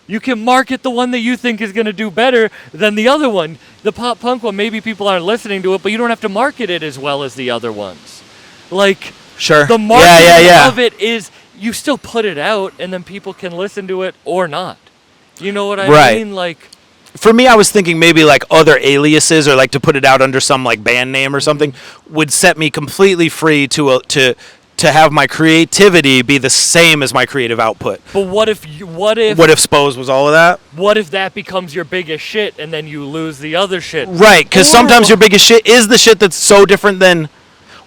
You can market the one that you think is going to do better than the other one. The pop punk one, maybe people aren't listening to it, but you don't have to market it as well as the other ones. Like, sure. The marketing of it is, you still put it out, and then people can listen to it or not. You know what I Right. mean? Like, For me, I was thinking maybe like other aliases or like to put it out under some like band name or something would set me completely free to have my creativity be the same as my creative output. but what if What if Spose was all of that? what if that becomes your biggest shit, and then you lose the other shit? Right, because Or- sometimes your biggest shit is the shit that's so different than,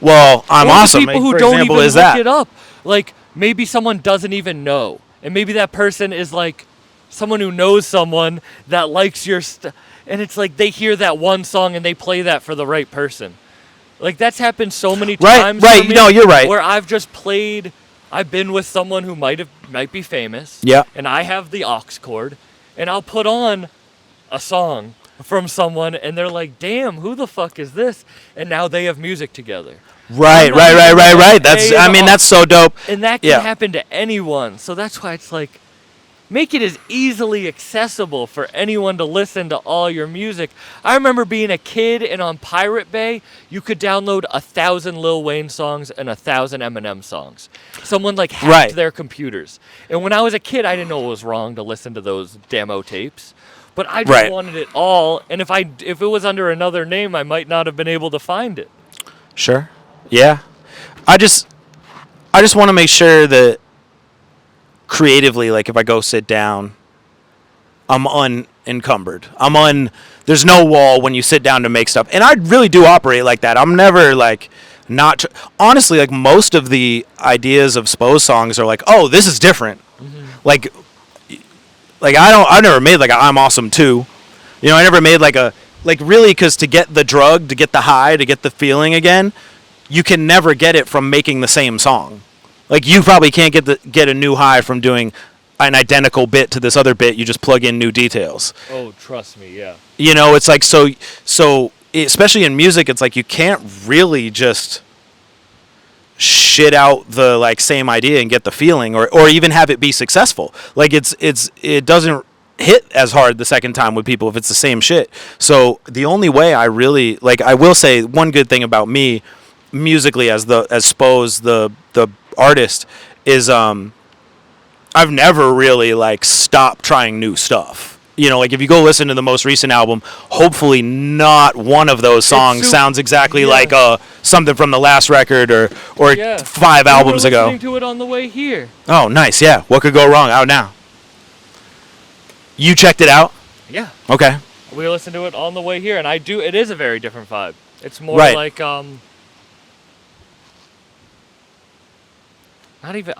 well, I'm Or the awesome. people who for don't example, even is look that. it up. Like, maybe someone doesn't even know, and maybe that person is like someone who knows someone that likes your stuff, and it's like they hear that one song and they play that for the right person. Like, that's happened so many times. Right, for me, no, you're right. Where I've been with someone who might be famous. Yeah. And I have the aux cord, and I'll put on a song from someone, and they're like, "Damn, who the fuck is this?" And now they have music together. Right. I'm not even gonna That's, pay I the mean, aux- that's so dope. And that can Yeah. happen to anyone. So that's why it's like, make it as easily accessible for anyone to listen to all your music. I remember being a kid, and on Pirate Bay, you could download 1,000 Lil Wayne songs and 1,000 Eminem songs. Someone like hacked Right. their computers. And when I was a kid, I didn't know it was wrong to listen to those demo tapes. But I just Right. wanted it all. And if it was under another name, I might not have been able to find it. Sure. Yeah. I just want to make sure that creatively, like if I go sit down, I'm unencumbered. There's no wall when you sit down to make stuff. And I really do operate like that. I'm never like honestly, like most of the ideas of Spose songs are like, oh, this is different. Like I never made like a I'm awesome too. You know, I never made like really, because to get the drug, to get the high, to get the feeling again, you can never get it from making the same song. Like you probably can't get a new high from doing an identical bit to this other bit. You just plug in new details. Oh, trust me, yeah. You know, it's like so especially in music, it's like you can't really just shit out the like same idea and get the feeling or even have it be successful. Like it doesn't hit as hard the second time with people if it's the same shit. So the only way I really like, I will say one good thing about me musically as Spose the artist is I've never really like stopped trying new stuff. You know, like if you go listen to the most recent album, hopefully not one of those songs sounds exactly like something from the last record or 5 albums ago. Listening to it on the way here. Oh, nice. Yeah. What could go wrong? Out now. You checked it out? Yeah. Okay. We listened to it on the way here, and it is a very different vibe. It's more Right. like not even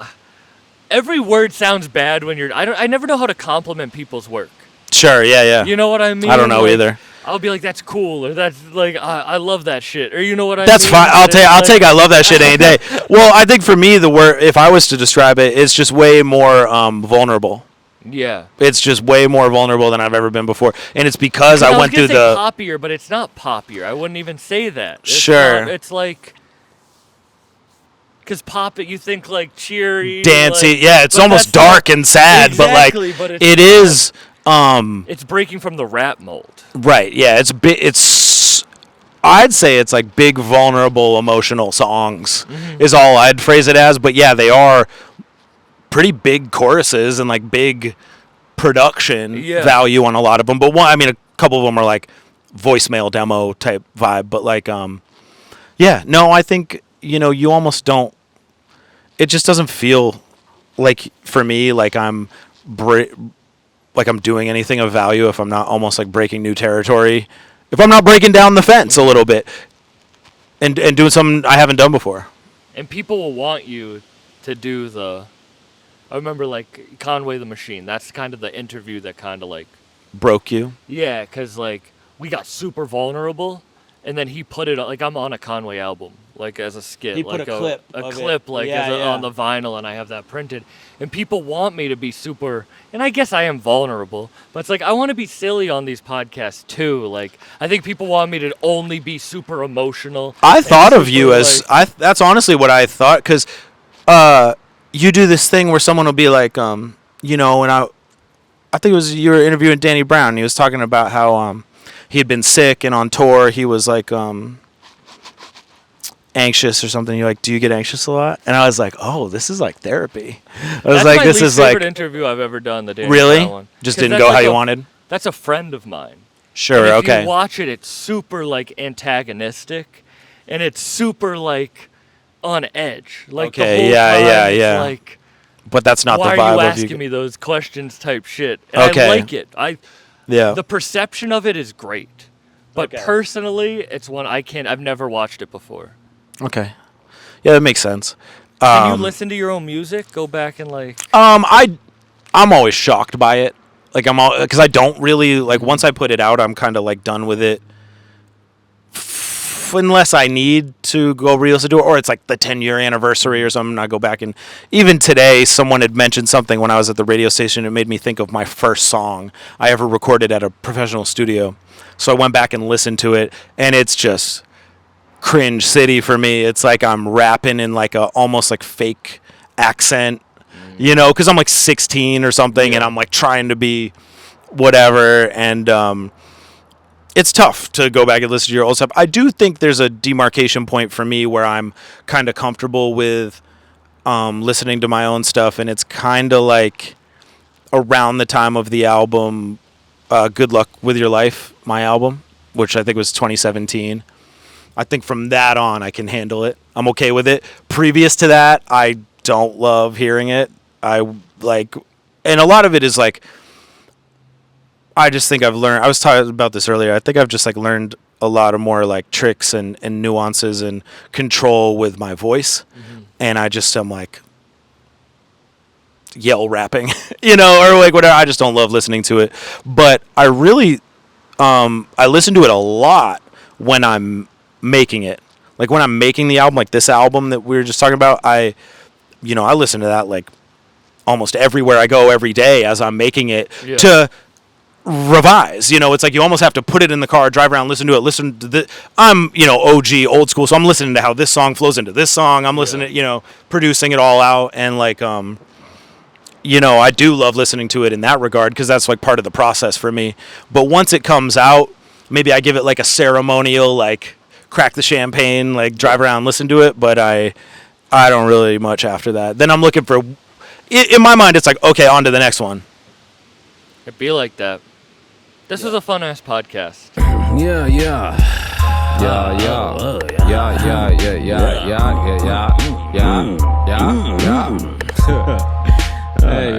every word sounds bad when I never know how to compliment people's work. Sure. Yeah. You know what I mean? I don't know Like, either. I'll be like, that's cool, or that's like, I love that shit, or you know what I That's mean? fine. I'll And take it's like- I love that shit any day. Well, I think for me the word, if I was to describe it, it's just way more vulnerable. Yeah. It's just way more vulnerable than I've ever been before, and it's because I was went gonna through say the poppier, but it's not poppier. I wouldn't even say that. It's Sure. not- it's like. Because pop it, you think like cheery, dancey. like- Yeah, it's but almost that's not- dark and sad, Exactly, but but like it's it not. is. It's breaking from the rap mold. Right. Yeah. It's. I'd say it's like big, vulnerable, emotional songs is all I'd phrase it as. But yeah, they are pretty big choruses and like big production value on a lot of them. But a couple of them are like voicemail demo type vibe. But like, yeah, no, I think you almost don't. It just doesn't feel like for me like I'm doing anything of value if I'm not almost like breaking new territory. If I'm not breaking down the fence a little bit and doing something I haven't done before. And people will want you to do I remember like Conway the Machine. That's kind of the interview that kind of like. Broke you? Yeah, because like we got super vulnerable, and then he put it like I'm on a Conway album, like as a skit. He put like a clip of it. clip like on the vinyl, and I have that printed. And people want me to be super, and I guess I am vulnerable, but it's like I want to be silly on these podcasts too. Like I think people want me to only be super emotional. I and thought of super, you as that's honestly what I thought, because you do this thing where someone will be like, and I think it was you were interviewing Danny Brown, and he was talking about how he had been sick and on tour. He was like anxious or something, you're like, do you get anxious a lot? And I was like, oh, this is like therapy. I was That's like, my this least is like, favorite interview I've ever done. The Danny really? Brown one. Just 'Cause didn't that's go like how you wanted? That's a friend of mine. Sure, and if okay. you watch it, it's super like antagonistic, and it's super like on edge. Like Okay, the whole yeah, time, yeah, it's yeah. like, But that's not why the vibe are you of asking me those questions type shit? And Okay. I like it. Yeah. The perception of it is great, but Okay. personally, it's one I've never watched it before. Okay. Yeah, that makes sense. Can you listen to your own music? Go back and like. I'm always shocked by it. Like because I don't really like once I put it out, I'm kind of like done with it. Unless I need to go re-listen to it, or it's like the 10-year anniversary or something, I go back. And even today, someone had mentioned something when I was at the radio station. It made me think of my first song I ever recorded at a professional studio. So I went back and listened to it, and it's just cringe city for me. It's like I'm rapping in like a almost like fake accent, you know, because I'm like 16 or something, and I'm like trying to be whatever, and it's tough to go back and listen to your old stuff. I do think there's a demarcation point for me where I'm kind of comfortable with listening to my own stuff, and it's kind of like around the time of the album Good Luck With Your Life, my album, which I think was 2017. I think from that on I can handle it. I'm okay with it. Previous to that, I don't love hearing it. And a lot of it is like, I just think I've learned, I was talking about this earlier, I think I've just like learned a lot of more like tricks and nuances and control with my voice. And I'm like yell rapping, you know, or like whatever. I just don't love listening to it. But I really, I listen to it a lot when I'm making it. Like when I'm making the album, like this album that we were just talking about, I listen to that like almost everywhere I go every day as I'm making it to revise. You know, it's like you almost have to put it in the car, drive around, listen to it, listen to the I'm, OG, old school, so I'm listening to how this song flows into this song. I'm listening to, producing it all out, and like I do love listening to it in that regard because that's like part of the process for me. But once it comes out, maybe I give it like a ceremonial, like crack the champagne, like drive around, listen to it, but I don't really much after that. Then I'm looking for, in my mind, it's like, okay, on to the next one. It'd be like that. This was a fun ass podcast. Yeah. Hey,